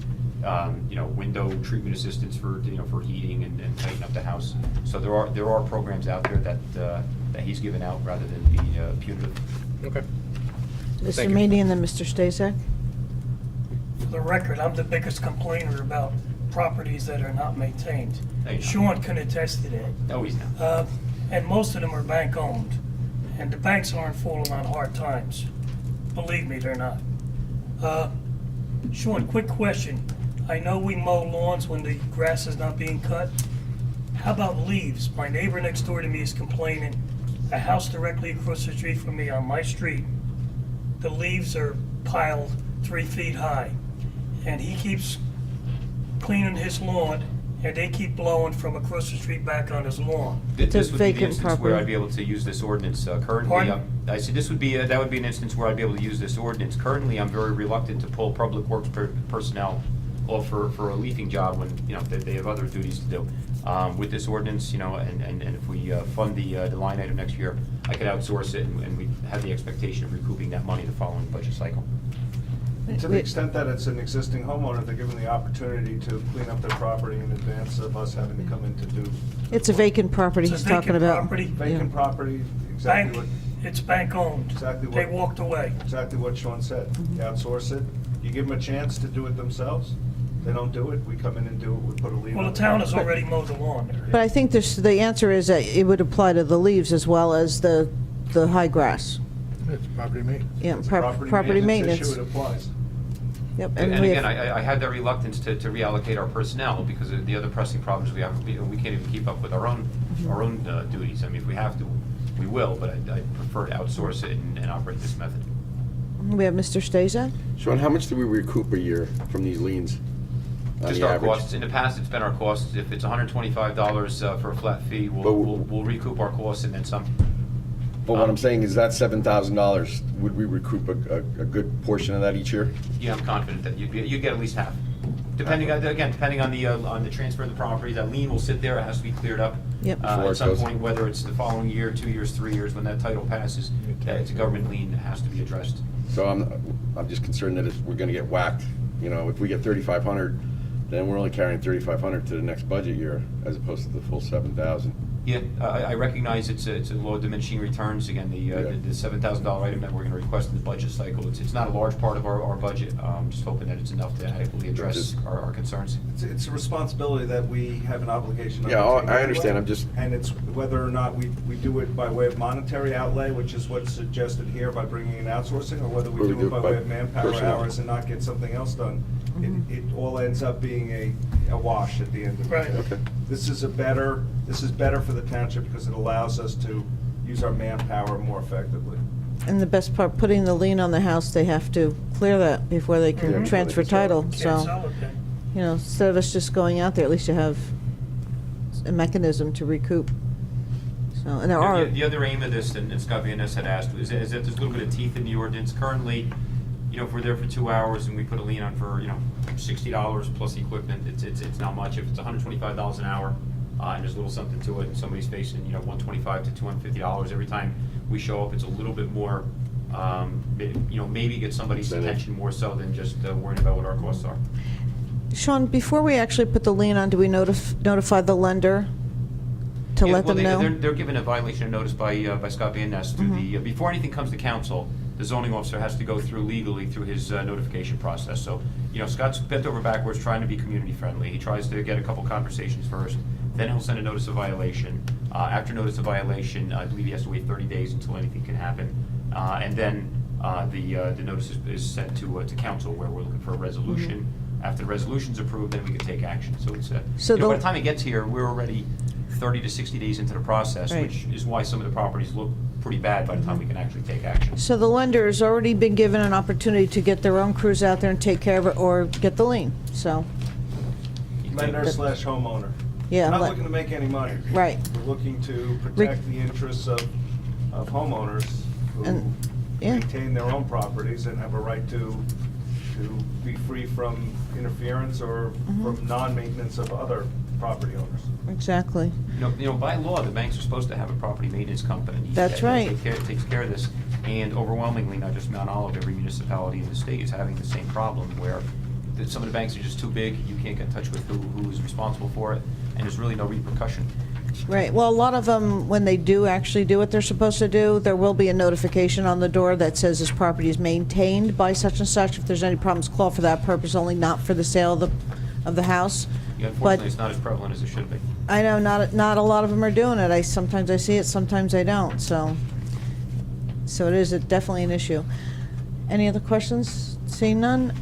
Speaker 5: window treatment assistance for heating and tighten up the house. So there are programs out there that he's given out rather than be punitive.
Speaker 1: Okay.
Speaker 4: Mr.
Speaker 1: Thank you.
Speaker 4: Meany and then Mr. Stazak.
Speaker 3: For the record, I'm the biggest complainer about properties that are not maintained.
Speaker 5: There you go.
Speaker 3: Sean can attest to that.
Speaker 5: No, he's not.
Speaker 3: And most of them are bank-owned. And the banks aren't falling on hard times. Believe me, they're not. Sean, quick question. I know we mow lawns when the grass is not being cut. How about leaves? My neighbor next door to me is complaining. A house directly across the street from me on my street, the leaves are piled 3 feet high. And he keeps cleaning his lawn, and they keep blowing from across the street back on his lawn.
Speaker 4: It's a
Speaker 5: This would be the
Speaker 4: vacant
Speaker 5: instance where
Speaker 4: property.
Speaker 5: I'd be able to use this ordinance. Currently,
Speaker 3: Pardon?
Speaker 5: I said that would be an instance where I'd be able to use this ordinance. Currently, I'm very reluctant to pull public works personnel off for a leafing job when, they have other duties to do. With this ordinance, and if we fund the line item next year, I could outsource it, and we have the expectation of recouping that money the following budget cycle.
Speaker 9: To the extent that it's an existing homeowner, they're given the opportunity to clean up their property in advance of us having to come in to do.
Speaker 4: It's a vacant property
Speaker 3: It's a
Speaker 4: he's talking
Speaker 3: vacant
Speaker 4: about.
Speaker 3: property.
Speaker 9: Vacant property, exactly
Speaker 3: Bank,
Speaker 9: what,
Speaker 3: it's bank-owned.
Speaker 9: Exactly
Speaker 3: They
Speaker 9: what-
Speaker 3: walked away.
Speaker 9: exactly what Sean said. You outsource it, you give them a chance to do it themselves, they don't do it, we come in and do it, we put a lien on
Speaker 3: Well,
Speaker 9: it.
Speaker 3: the town has already mowed the lawn there.
Speaker 4: But I think the answer is that it would apply to the leaves as well as the high grass.
Speaker 10: It's property maintenance.
Speaker 4: Yeah,
Speaker 9: It's a
Speaker 4: property
Speaker 9: issue,
Speaker 4: maintenance.
Speaker 9: it applies.
Speaker 4: Yep,
Speaker 5: And
Speaker 4: we
Speaker 5: again,
Speaker 4: have-
Speaker 5: I had that reluctance to reallocate our personnel because of the other pressing problems we have. We can't even keep up with our own duties. I mean, if we have to, we will, but I prefer to outsource it and operate this method.
Speaker 4: We have Mr. Stazak.
Speaker 2: Sean, how much do we recoup a year from these liens? On
Speaker 5: Just
Speaker 2: the
Speaker 5: our
Speaker 2: average?
Speaker 5: costs. In the past, it's been our costs. If it's $125 for a flat fee,
Speaker 2: But
Speaker 5: we'll recoup our costs and then some.
Speaker 2: But what I'm saying is that $7,000, would we recoup a good portion of that each year?
Speaker 5: Yeah, I'm confident that you'd get at least half. Depending on the transfer of the property, that lien will sit there, it has to be cleared up.
Speaker 4: Yep.
Speaker 2: Before
Speaker 5: At
Speaker 2: it
Speaker 5: some
Speaker 2: goes.
Speaker 5: point, whether it's the following year, 2 years, 3 years, when that title passes, that it's a government lien that has to be addressed.
Speaker 2: So I'm just concerned that if we're gonna get whacked, you know, if we get 3,500, then we're only carrying 3,500 to the next budget year, as opposed to the full 7,000.
Speaker 5: Yeah, I recognize it's a law of diminishing returns. Again, the $7,000 item that we're going to request in the budget cycle, it's not a large part of our budget. Just hoping that it's enough to adequately address our concerns.
Speaker 9: It's a responsibility that we have an obligation. to
Speaker 2: Yeah,
Speaker 9: undertake
Speaker 2: I understand.
Speaker 9: anyway.
Speaker 2: I'm just-
Speaker 9: And it's whether or not we do it by way of monetary outlay, which is what's suggested here by bringing in outsourcing, or whether we do it by way of manpower
Speaker 2: personnel.
Speaker 9: hours and not get something else done. It all ends up being a wash at the end of the
Speaker 3: Right.
Speaker 9: day.
Speaker 2: Okay.
Speaker 9: This is better for the township because it allows us to use our manpower more effectively.
Speaker 4: And the best part, putting the lien on the house, they have to clear that before they
Speaker 2: Yeah,
Speaker 4: can
Speaker 2: before
Speaker 4: transfer
Speaker 2: they can sell it.
Speaker 4: title,
Speaker 3: Can't
Speaker 4: so,
Speaker 3: sell it then.
Speaker 4: you know, instead of us just going out there, at least you have a mechanism to recoup. So, and there are,
Speaker 5: The other aim of this, and Scott Van Ness had asked, is that there's a little bit of teeth in the ordinance. Currently, you know, if we're there for 2 hours and we put a lien on for, $60 plus equipment, it's not much. If it's $125 an hour, and there's a little something to it, and somebody's facing, $125 to $250 every time we show up, it's a little bit more, maybe get somebody's
Speaker 2: Incentive.
Speaker 5: attention more so than just worrying about what our costs are.
Speaker 4: Sean, before we actually put the lien on, do we notify the lender to
Speaker 5: Yeah,
Speaker 4: let
Speaker 5: well,
Speaker 4: them know?
Speaker 5: They're given a violation of notice by Scott Van Ness through the, before anything comes to council, the zoning officer has to go through legally through his notification process. So, Scott's bent over backwards trying to be community friendly. He tries to get a couple conversations first, then he'll send a notice of violation. After notice of violation, I believe he has to wait 30 days until anything can happen. And then the notice is sent to council where we're looking for a resolution. After the resolution's approved, then we can take action. So it's,
Speaker 4: So
Speaker 5: by
Speaker 4: the-
Speaker 5: the time it gets here, we're already 30 to 60 days into the process,
Speaker 4: Right.
Speaker 5: which is why some of the properties look pretty bad by the time we can actually take action.
Speaker 4: So the lender has already been given an opportunity to get their own crews out there and take care of it, or get the lien, so,
Speaker 9: Lender slash homeowner.
Speaker 4: Yeah,
Speaker 9: We're not
Speaker 4: let-
Speaker 9: looking to make any money.
Speaker 4: right.
Speaker 9: We're looking to protect the interests of homeowners who
Speaker 4: And- yeah.
Speaker 9: maintain their own properties and have a right to be free from interference or
Speaker 4: Mm-hmm.
Speaker 9: from non-maintenance of other property owners.
Speaker 4: Exactly.
Speaker 5: By law, the banks are supposed to have a property maintenance company.
Speaker 4: That's
Speaker 5: that
Speaker 4: right.
Speaker 5: takes care of this. And overwhelmingly, not just Mount Olive, every municipality in the state is having the same problem where some of the banks are just too big, you can't get in touch with who is responsible for it, and there's really no repercussion.
Speaker 4: Right, well, a lot of them, when they do actually do what they're supposed to do, there will be a notification on the door that says this property is maintained by such and such. If there's any problems, call for that purpose only, not for the sale of the house.
Speaker 5: Yeah, unfortunately, it's not as prevalent as it should be.
Speaker 4: I know, not a lot of them are doing it. Sometimes I see it, sometimes I don't, so it is definitely an issue. Any other questions? Seeing none.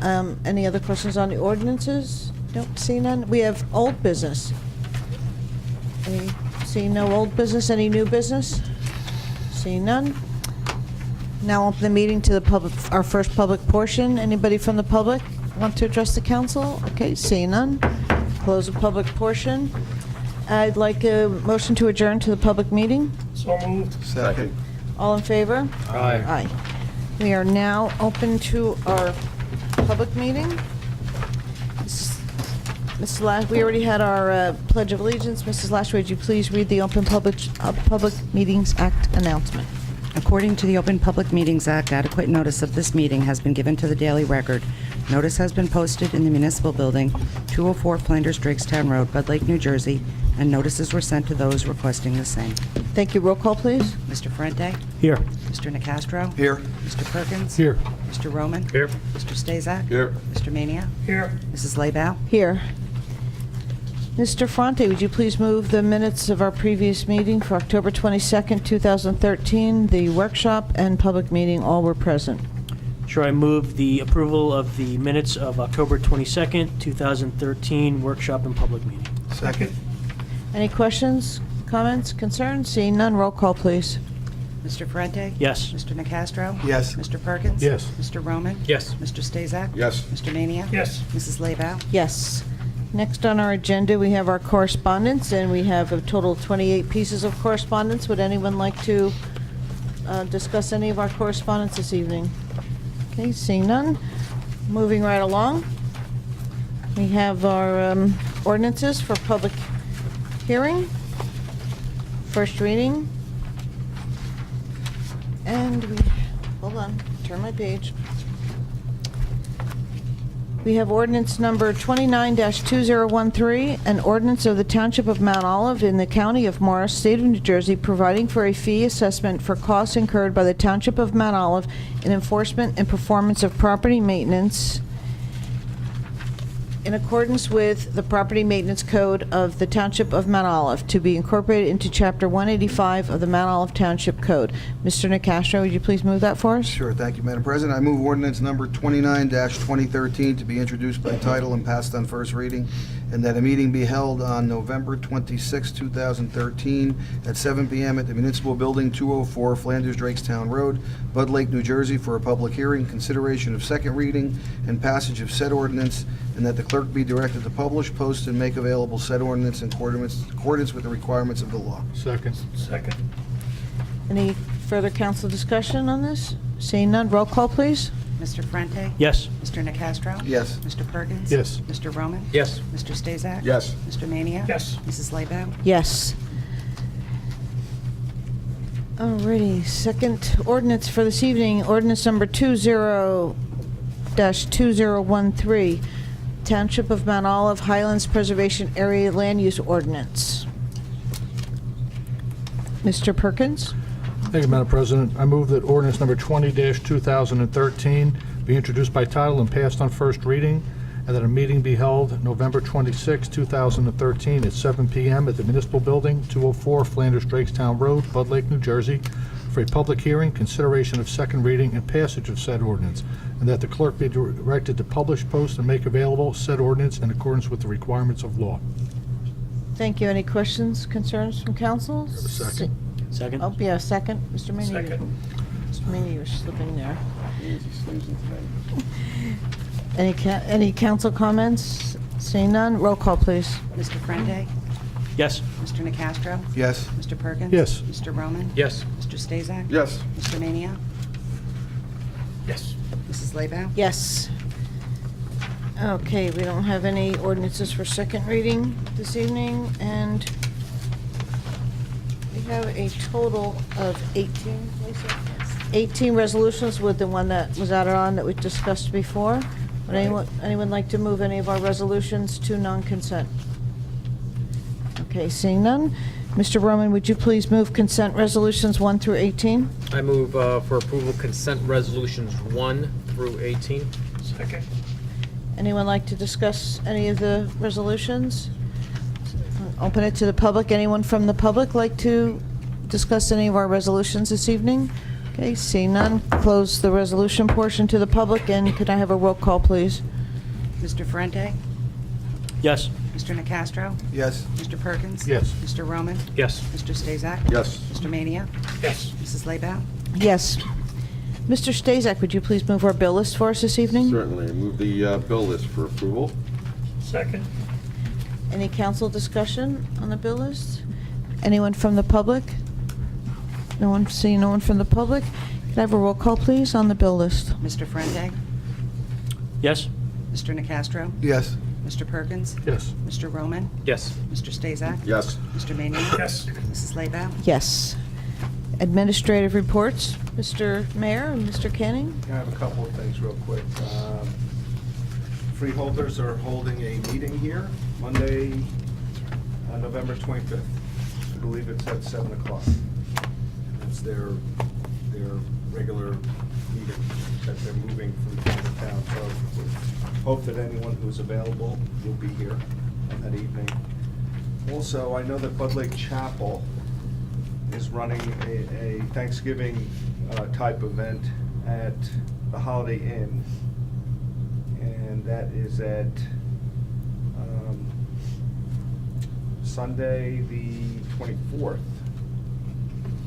Speaker 4: Any other questions on the ordinances? Nope, seeing none. We have old business. Seeing no old business, any new business? Seeing none. Now open the meeting to the public, our first public portion. Anybody from the public want to address the council? Okay, seeing none. Close the public portion. I'd like a motion to adjourn to the public meeting.
Speaker 3: So moved.
Speaker 2: Second.
Speaker 4: All in favor?
Speaker 1: Aye.
Speaker 4: Aye. We are now open to our public meeting. Mrs. Lash, we already had our Pledge of Allegiance. Mrs. Lash, would you please read the Open Public Meetings Act announcement?
Speaker 6: According to the Open Public Meetings Act, adequate notice of this meeting has been given to the Daily Record. Notice has been posted in the Municipal Building, 204 Flanders Drakestown Road, Bud Lake, New Jersey, and notices were sent to those requesting the same.
Speaker 4: Thank you. Roll call, please.
Speaker 6: Mr. Ferrante?
Speaker 10: Here.
Speaker 6: Mr. Nacastro?
Speaker 2: Here.
Speaker 6: Mr. Perkins?
Speaker 10: Here.
Speaker 6: Mr. Roman?
Speaker 1: Here.
Speaker 6: Mr. Stazak?
Speaker 2: Here.
Speaker 6: Mr. Mr. Mania?
Speaker 3: Here.
Speaker 6: Mrs. Laybow?
Speaker 4: Here. Mr. Fronte, would you please move the minutes of our previous meeting for October 22nd, 2013? The workshop and public meeting, all were present.
Speaker 13: Sure, I move the approval of the minutes of October 22nd, 2013 workshop and public meeting.
Speaker 10: Second.
Speaker 4: Any questions, comments, concerns? Seeing none, roll call, please.
Speaker 6: Mr. Ferrante?
Speaker 13: Yes.
Speaker 6: Mr. Nacastro?
Speaker 10: Yes.
Speaker 6: Mr. Perkins?
Speaker 10: Yes.
Speaker 6: Mr. Roman?
Speaker 1: Yes.
Speaker 6: Mr. Stazak?
Speaker 2: Yes.
Speaker 6: Mr. Mania?
Speaker 3: Yes.
Speaker 6: Mrs. Laybow?
Speaker 4: Yes. Next on our agenda, we have our correspondence, and we have a total of 28 pieces of correspondence. Would anyone like to discuss any of our correspondence this evening? Okay, seeing none. Moving right along. We have our ordinances for public hearing. First reading. And we, hold on, turn my page. We have ordinance number 29-2013, an ordinance of the Township of Mount Olive in the County of Morris, State of New Jersey, providing for a fee assessment for costs incurred by the Township of Mount Olive in enforcement and performance of property maintenance in accordance with the Property Maintenance Code of the Township of Mount Olive, to be incorporated into Chapter 185 of the Mount Olive Township Code. Mr. Nacastro, would you please move that for us?
Speaker 14: Sure, thank you, Madam President. I move ordinance number 29-2013 to be introduced by title and passed on first reading, and that a meeting be held on November 26, 2013, at 7 p.m. at the Municipal Building, 204 Flanders Drakestown Road, Bud Lake, New Jersey, for a public hearing, consideration of second reading, and passage of said ordinance, and that the clerk be directed to publish, post, and make available said ordinance in accordance with the requirements of the law.
Speaker 10: Second.
Speaker 3: Second.
Speaker 4: Any further council discussion on this? Seeing none, roll call, please.
Speaker 6: Mr. Ferrante?
Speaker 13: Yes.
Speaker 6: Mr. Nacastro?
Speaker 14: Yes.
Speaker 6: Mr. Perkins?
Speaker 10: Yes.
Speaker 6: Mr. Roman?
Speaker 1: Yes.
Speaker 6: Mr. Stazak?
Speaker 2: Yes.
Speaker 6: Mr. Mania?
Speaker 3: Yes.
Speaker 6: Mrs. Laybow?
Speaker 4: Yes. Alrighty, second ordinance for this evening, ordinance number 20-2013, Township of Mount Olive Highlands Preservation Area Land Use Ordinance. Mr. Perkins?
Speaker 10: Thank you, Madam President. I move that ordinance number 20-2013 be introduced by title and passed on first reading, and that a meeting be held November 26, 2013 at 7 p.m. at the Municipal Building, 204 Flanders Drakestown Road, Bud Lake, New Jersey, for a public hearing, consideration of second reading, and passage of said ordinance, and that the clerk be directed to publish, post, and make available said ordinance in accordance with the requirements of law.
Speaker 4: Thank you. Any questions, concerns from council?
Speaker 10: Second.
Speaker 13: Second?
Speaker 4: Oh, yeah, second. Mr. Manny.
Speaker 3: Second.
Speaker 4: Mr. Manny, you're slipping there.
Speaker 2: Easy snoozing tonight.
Speaker 4: Any council comments? Seeing none, roll call, please.
Speaker 6: Mr. Ferrante?
Speaker 13: Yes.
Speaker 6: Mr. Nacastro?
Speaker 14: Yes.
Speaker 6: Mr. Perkins?
Speaker 10: Yes.
Speaker 6: Mr. Roman?
Speaker 1: Yes.
Speaker 6: Mr. Stazak?
Speaker 2: Yes.
Speaker 6: Mr. Mania?
Speaker 1: Yes.
Speaker 6: Mrs. Laybow?
Speaker 4: Yes. Okay, we don't have any ordinances for second reading this evening, and we have a total of 18, Lisa? 18 resolutions with the one that was added on that we discussed before. Would anyone like to move any of our resolutions to non-consent? Okay, seeing none. Mr. Roman, would you please move consent resolutions 1 through 18?
Speaker 1: I move for approval consent resolutions 1 through 18.
Speaker 3: Second.
Speaker 4: Anyone like to discuss any of the resolutions? Open it to the public. Anyone from the public like to discuss any of our resolutions this evening? Okay, seeing none, close the resolution portion to the public, and could I have a roll call, please?
Speaker 6: Mr. Ferrante?
Speaker 13: Yes.
Speaker 6: Mr. Nacastro?
Speaker 14: Yes.
Speaker 6: Mr. Perkins?
Speaker 10: Yes.
Speaker 6: Mr. Roman?
Speaker 1: Yes.
Speaker 6: Mr. Stazak?
Speaker 2: Yes.
Speaker 6: Mr. Mania?
Speaker 3: Yes.
Speaker 6: Mrs. Laybow?
Speaker 4: Yes. Mr. Stazak, would you please move our bill list for us this evening?
Speaker 2: Certainly. Move the bill list for approval.
Speaker 3: Second.
Speaker 4: Any council discussion on the bill list? Anyone from the public? No one, seeing no one from the public? Could I have a roll call, please, on the bill list?
Speaker 6: Mr. Ferrante?
Speaker 13: Yes.
Speaker 6: Mr. Nacastro?
Speaker 14: Yes.
Speaker 6: Mr. Perkins?
Speaker 10: Yes.
Speaker 6: Mr. Roman?
Speaker 1: Yes.
Speaker 6: Mr. Stazak?
Speaker 2: Yes.
Speaker 6: Mr. Mania?
Speaker 3: Yes.
Speaker 6: Mrs. Laybow?
Speaker 4: Yes. Administrative reports, Mr. Mayor and Mr. Canning?
Speaker 9: I have a couple of things real quick. Freeholders are holding a meeting here Monday, November 25th. I believe it's at 7 o'clock. It's they their regular meetings that they're moving from town to town. So hope that anyone who's available will be here on that evening. Also, I know that Bud Lake Chapel is running a Thanksgiving type event at the Holiday Inn, and that is at Sunday the 24th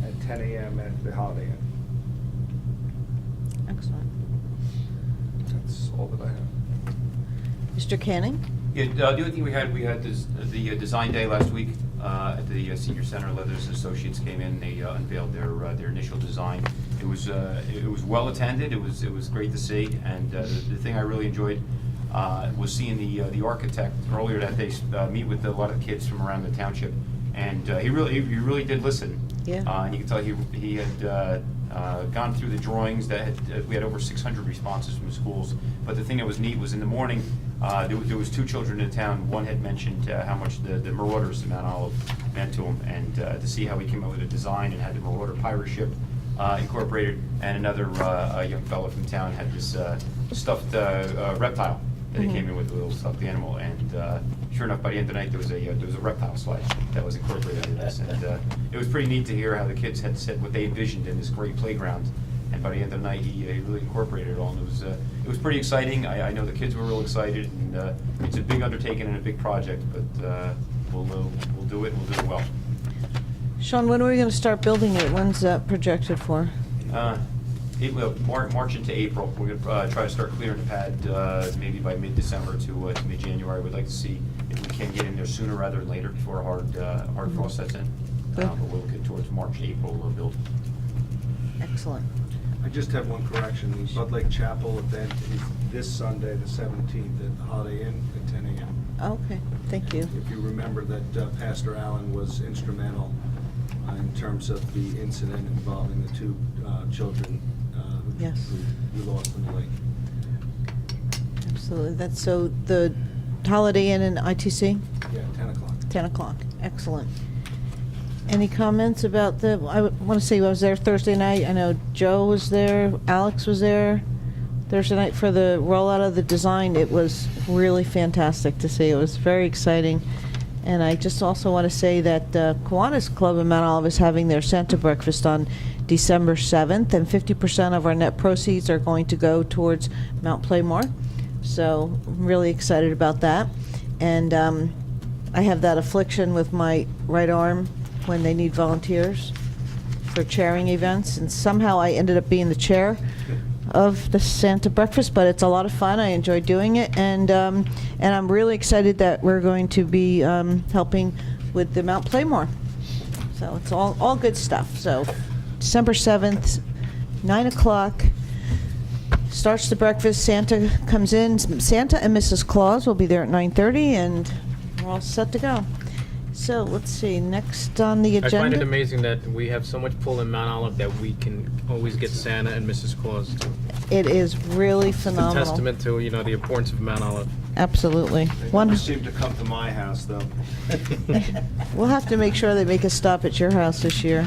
Speaker 9: at 10 a.m. at the Holiday Inn.
Speaker 4: Excellent.
Speaker 9: That's all that I have.
Speaker 4: Mr. Canning?
Speaker 5: Yeah, the other thing we had this, the design day last week at the Senior Center. Leathers Associates came in, they unveiled their initial design. It was well attended. It was great to see, and the thing I really enjoyed was seeing the architect earlier that day meet with a lot of kids from around the township, and he really did listen.
Speaker 4: Yeah.
Speaker 5: And you can tell he had gone through the drawings we had over 600 responses from the schools. But the thing that was neat was in the morning, there was two children in town. One had mentioned how much the Marauders of Mount Olive meant to him, and to see how he came up with a design and had the Marauder pirate ship incorporated. And another young fellow from town had this stuffed reptile that he came in with, a little stuffed animal, and sure enough, by the end of the night, there was a reptile slide that was incorporated into this, and it was pretty neat to hear how the kids had said what they envisioned in this great playground, and by the end of the night, he really incorporated it all, and it was pretty exciting. I know the kids were real excited, and it's a big undertaking and a big project, but we'll do it, and we'll do it well.
Speaker 4: Sean, when are we going to start building it? When's that projected for?
Speaker 5: It will March into April. We're going to try to start clearing the pad maybe by mid-December to mid-January. We'd like to see if we can get in there sooner rather than later before a hard frost sets in.
Speaker 4: Good.
Speaker 5: But we'll get towards March, April, we'll build.
Speaker 4: Excellent.
Speaker 9: I just have one correction. The Bud Lake Chapel event is this Sunday, the 17th, at the Holiday Inn at 10 a.m.
Speaker 4: Okay, thank you.
Speaker 9: If you remember that Pastor Allen was instrumental in terms of the incident involving the two children
Speaker 4: Yes.
Speaker 9: who we lost in the lake.
Speaker 4: Absolutely. That's so the Holiday Inn and ITC?
Speaker 9: Yeah, 10 o'clock.
Speaker 4: 10 o'clock. Excellent. Any comments about the, I want to say I was there Thursday night. I know Joe was there, Alex was there Thursday night for the rollout of the design. It was really fantastic to see. It was very exciting. And I just also want to say that Kiwanis Club in Mount Olive is having their Santa breakfast on December 7th, and 50% of our net proceeds are going to go towards Mount Playmore. So I'm really excited about that. And I have that affliction with my right arm when they need volunteers for chairing events, and somehow I ended up being the chair of the Santa breakfast, but it's a lot of fun. I enjoy doing it, and I'm really excited that we're going to be helping with the Mount Playmore. So it's all good stuff. So December 7th, 9 o'clock, starts the breakfast. Santa comes in. Santa and Mrs. Claus will be there at 9:30, and we're all set to go. So let's see, next on the agenda.
Speaker 1: I find it amazing that we have so much pull in Mount Olive that we can always get Santa and Mrs. Claus.
Speaker 4: It is really
Speaker 1: It's a
Speaker 4: phenomenal.
Speaker 1: testament to, the importance of Mount Olive.
Speaker 4: Absolutely.
Speaker 9: They never seem to come to my house, though.
Speaker 4: We'll have to make sure they make a stop at your house this year.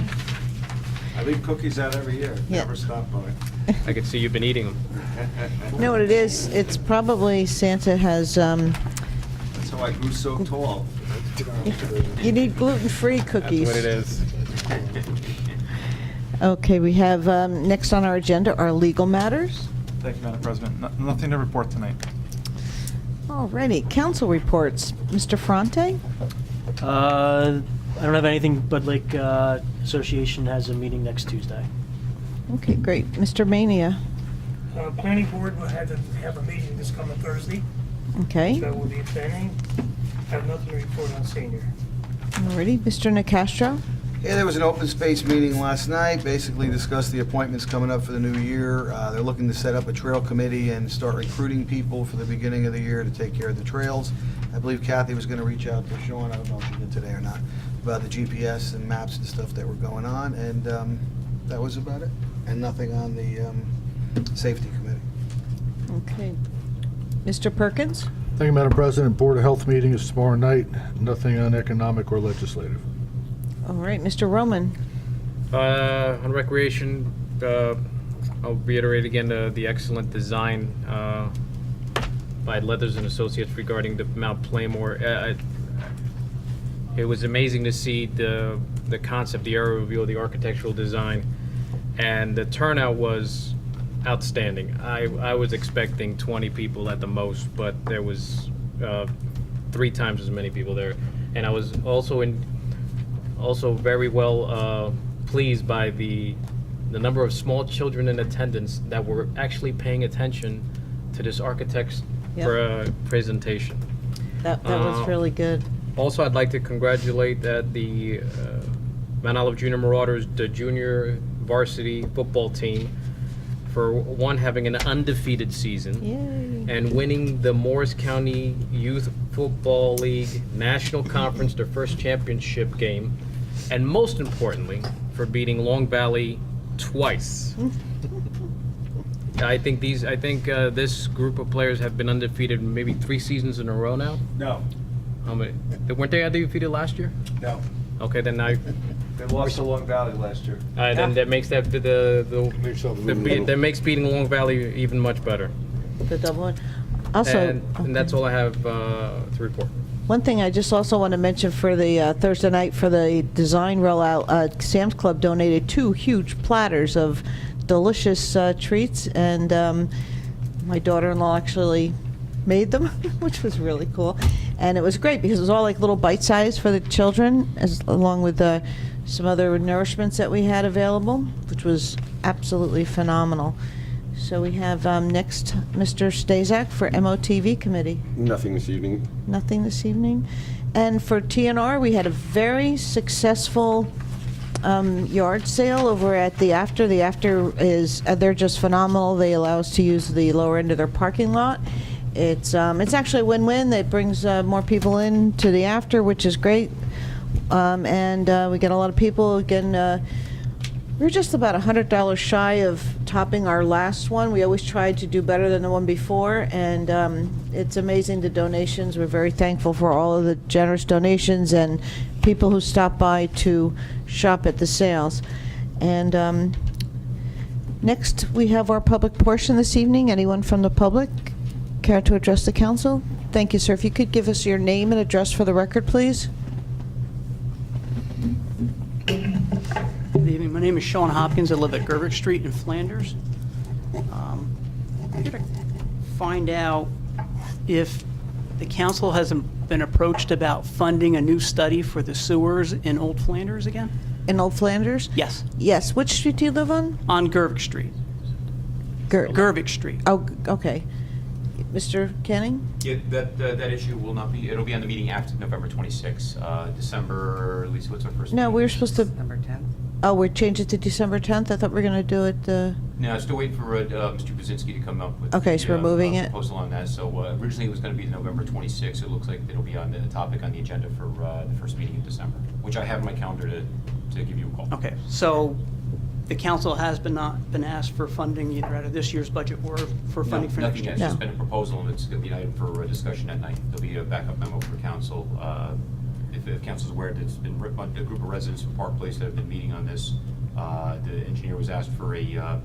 Speaker 9: I leave cookies out every year.
Speaker 4: Yeah.
Speaker 9: Never stop by.
Speaker 1: I can see you've been eating them.
Speaker 4: You know what it is? It's probably Santa has,
Speaker 9: That's how I grew so tall.
Speaker 4: you need gluten-free cookies.
Speaker 1: That's what it is.
Speaker 4: Okay, we have, next on our agenda are legal matters.
Speaker 8: Thank you, Madam President. Nothing to report tonight.
Speaker 4: Alrighty, council reports. Mr. Fronte?
Speaker 13: I don't have anything. Bud Lake Association has a meeting next Tuesday.
Speaker 4: Okay, great. Mr. Mania?
Speaker 3: Planning board will have a meeting this coming Thursday.
Speaker 4: Okay.
Speaker 3: So we'll be attending. Have nothing to report on senior.
Speaker 4: Alrighty, Mr. Nacastro?
Speaker 14: Yeah, there was an open space meeting last night, basically discussed the appointments coming up for the new year. They're looking to set up a trail committee and start recruiting people for the beginning of the year to take care of the trails. I believe Kathy was gonna reach out to Sean, I don't know if she did today or not, about the GPS and maps and stuff that were going on, and that was about it. And nothing on the safety committee.
Speaker 4: Okay. Mr. Perkins?
Speaker 10: Thank you, Madam President. Board of Health meeting is tomorrow night. Nothing on economic or legislative.
Speaker 4: All right, Mr. Roman?
Speaker 1: On recreation, I'll reiterate again the excellent design by Leathers and Associates regarding the Mount Playmore. It was amazing to see the concept, the aerial review, the architectural design, and the turnout was outstanding. I was expecting 20 people at the most, but there was 3 times as many people there, and I was also very well pleased by the number of small children in attendance that were actually paying attention to this architect's presentation.
Speaker 4: That was really good.
Speaker 1: Also, I'd like to congratulate the Mount Olive Junior Marauders, the junior varsity football team, for having an undefeated season.
Speaker 4: Yay.
Speaker 1: And winning the Morris County Youth Football League National Conference, their first championship game, and most importantly, for beating Long Valley twice. I think this group of players have been undefeated maybe 3 seasons in a row now.
Speaker 9: No,
Speaker 1: How many? Weren't they undefeated last year?
Speaker 9: no.
Speaker 1: Okay, then I.
Speaker 9: They lost to Long Valley last year.
Speaker 1: Then that makes that that makes beating Long Valley even much better.
Speaker 4: The double one. Also,
Speaker 1: And that's all I have to report.
Speaker 4: one thing I just also want to mention for the Thursday night for the design rollout, Sam's Club donated 2 huge platters of delicious treats, and my daughter-in-law actually made them, which was really cool. And it was great because it was all like little bite size for the children, along with some other nourishments that we had available, which was absolutely phenomenal. So we have next Mr. Stazak for MOTV committee.
Speaker 2: Nothing this evening.
Speaker 4: Nothing this evening. And for TNR, we had a very successful yard sale over at the After. The After is, they're just phenomenal. They allow us to use the lower end of their parking lot. It's actually a win-win. It brings more people in to the After, which is great. And we get a lot of people. Again, we're just about $100 shy of topping our last one. We always tried to do better than the one before, and it's amazing the donations. We're very thankful for all of the generous donations and people who stop by to shop at the sales. And next, we have our public portion this evening. Anyone from the public care to address the council? Thank you, sir. If you could give us your name and address for the record, please.
Speaker 15: Good evening. My name is Sean Hopkins. I live at Gervich Street in Flanders. I'm here to find out if the council hasn't been approached about funding a new study for the sewers in Old Flanders again?
Speaker 4: In Old Flanders?
Speaker 15: Yes,
Speaker 4: Yes. Which street do you live on?
Speaker 15: on Gervich Street. Gervich Street.
Speaker 4: Oh, okay. Mr. Canning?
Speaker 5: Yeah, that issue will not be, it'll be on the meeting after November 26th. December, Lisa, what's our first
Speaker 4: No,
Speaker 5: meeting?
Speaker 4: we were supposed to,
Speaker 6: Number 10.
Speaker 4: oh, we're changing it to December 10th? I thought we were going to do it,
Speaker 5: No, still waiting for Mr. Brzezinski to come up with.
Speaker 4: Okay, so we're moving it?
Speaker 5: Proposal on that. So originally it was going to be November 26th. It looks like it'll be on the topic on the agenda for the first meeting in December, which I have in my calendar to give you a call.
Speaker 15: Okay, so the council has been asked for funding either out of this year's budget or for funding for next
Speaker 5: Nothing
Speaker 15: year?
Speaker 5: yet. It's just
Speaker 4: No.
Speaker 5: been a proposal, and it's going to be an item for discussion at night. There'll be a backup memo for council. If council's aware, there's been a group of residents from Park Place that have been meeting on this. The engineer was asked for a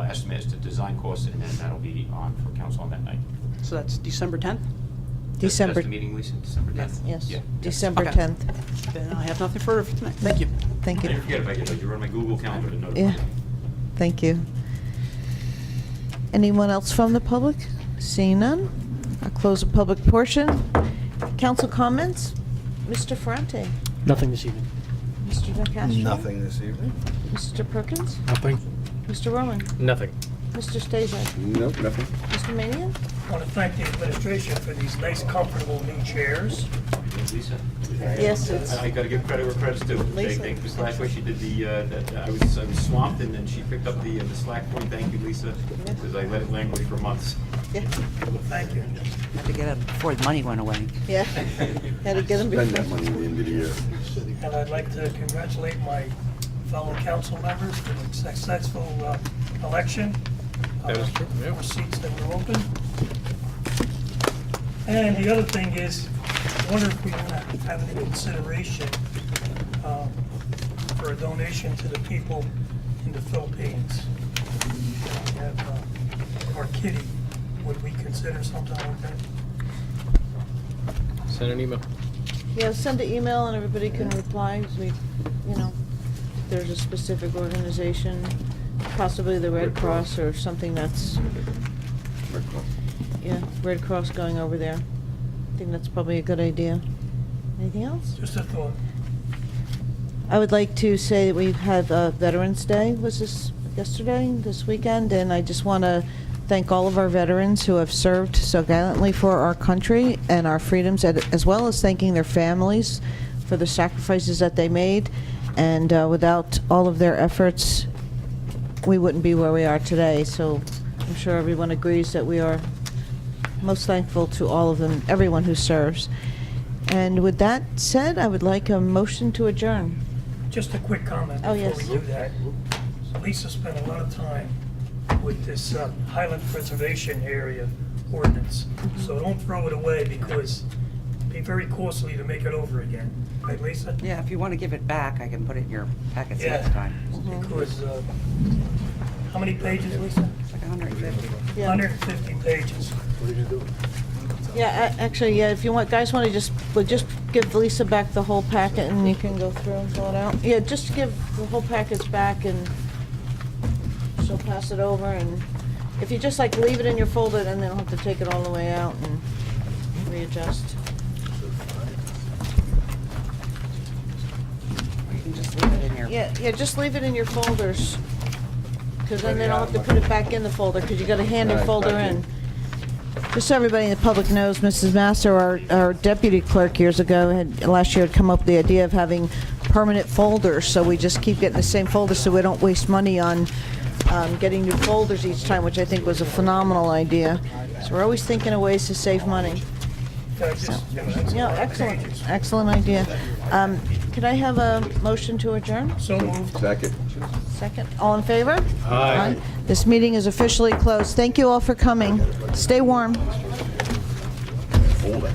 Speaker 5: estimate as to design costs, and then that'll be on for council on that night.
Speaker 15: So that's December 10th?
Speaker 4: December.
Speaker 5: That's the meeting, Lisa, December 10th?
Speaker 4: Yes,
Speaker 5: Yeah.
Speaker 4: December
Speaker 15: Okay.
Speaker 4: 10th.
Speaker 15: Then I have nothing further for tonight. Thank you.
Speaker 4: Thank
Speaker 5: I
Speaker 4: you.
Speaker 5: didn't forget about you, but you're on my Google Calendar to notify
Speaker 4: Yeah,
Speaker 5: you.
Speaker 4: thank you. Anyone else from the public? Seeing none, I'll close the public portion. Council comments? Mr. Ferrante?
Speaker 13: Nothing this evening.
Speaker 4: Mr. Nacastro?
Speaker 14: Nothing this evening.
Speaker 4: Mr. Perkins?
Speaker 10: Nothing.
Speaker 4: Mr. Rowan?
Speaker 1: Nothing.
Speaker 4: Mr. Stazak?
Speaker 2: Nope, nothing.
Speaker 4: Mr. Manion?
Speaker 3: I want to thank the administration for these nice, comfortable new chairs.
Speaker 5: Lisa?
Speaker 4: Yes, it's-
Speaker 5: I gotta give credit where credit's due.
Speaker 4: Lisa.
Speaker 5: Thank Ms. Slackway, she did I was swamped, and then she picked up the slack for me. Thank you, Lisa, because I let it languish for months.
Speaker 4: Yeah.
Speaker 3: Thank you.
Speaker 6: Had to get it before the money went away.
Speaker 4: Yeah. Had to get them
Speaker 2: Spend
Speaker 4: before.
Speaker 2: that money at the end of the year.
Speaker 3: And I'd like to congratulate my fellow council members for the successful election.
Speaker 1: That is true, yeah.
Speaker 3: For seats that were open. And the other thing is, I wonder if we want to have any consideration for a donation to the people in the Philippines. Kitty, would we consider something like that?
Speaker 1: Send an email.
Speaker 4: Yeah, send an email and everybody can reply. We, you know, if there's a specific organization, possibly the Red Cross or something that's, yeah, Red Cross going over there. I think that's probably a good idea. Anything else?
Speaker 3: Just a thought.
Speaker 4: I would like to say that we have Veterans Day, was this this weekend, and I just want to thank all of our veterans who have served so gallantly for our country and our freedoms, as well as thanking their families for the sacrifices that they made. And without all of their efforts, we wouldn't be where we are today. So I'm sure everyone agrees that we are most thankful to all of them, everyone who serves. And with that said, I would like a motion to adjourn.
Speaker 3: Just a quick comment
Speaker 4: Oh,
Speaker 3: before
Speaker 4: yes.
Speaker 3: we do that. Lisa spent a lot of time with this Highland Preservation Area ordinance. So don't throw it away, because be very costly to make it over again. Right, Lisa?
Speaker 6: Yeah, if you want to give it back, I can put it in your packets
Speaker 3: Yeah.
Speaker 6: next time.
Speaker 3: Because, how many pages, Lisa?
Speaker 6: It's like 150.
Speaker 4: Yeah.
Speaker 3: 150 pages.
Speaker 4: Yeah, actually, yeah, if you want, guys want to just give Lisa back the whole packet and you can go through and fill it out. Yeah, just give the whole packets back and she'll pass it over, and if you just like leave it in your folder, then they'll have to take it all the way out and readjust.
Speaker 6: Or you can just leave it in your...
Speaker 4: Yeah, just leave it in your folders, because then they don't have to put it back in the folder, because you got to hand your
Speaker 2: Alright,
Speaker 4: folder
Speaker 2: thank you.
Speaker 4: in. Just so everybody in the public knows, Mrs. Master, our deputy clerk years ago, last year had come up with the idea of having permanent folders, so we just keep getting the same folder so we don't waste money on getting new folders each time, which I think was a phenomenal idea. So we're always thinking of ways to save money.
Speaker 3: That's a
Speaker 4: Yeah,
Speaker 3: lot of
Speaker 4: excellent,
Speaker 3: pages.
Speaker 4: excellent idea. Could I have a motion to adjourn?
Speaker 3: So moved.
Speaker 2: Second.
Speaker 4: Second. All in favor?
Speaker 1: Aye.
Speaker 4: This meeting is officially closed. Thank you all for coming. Stay warm.
Speaker 2: Hold it.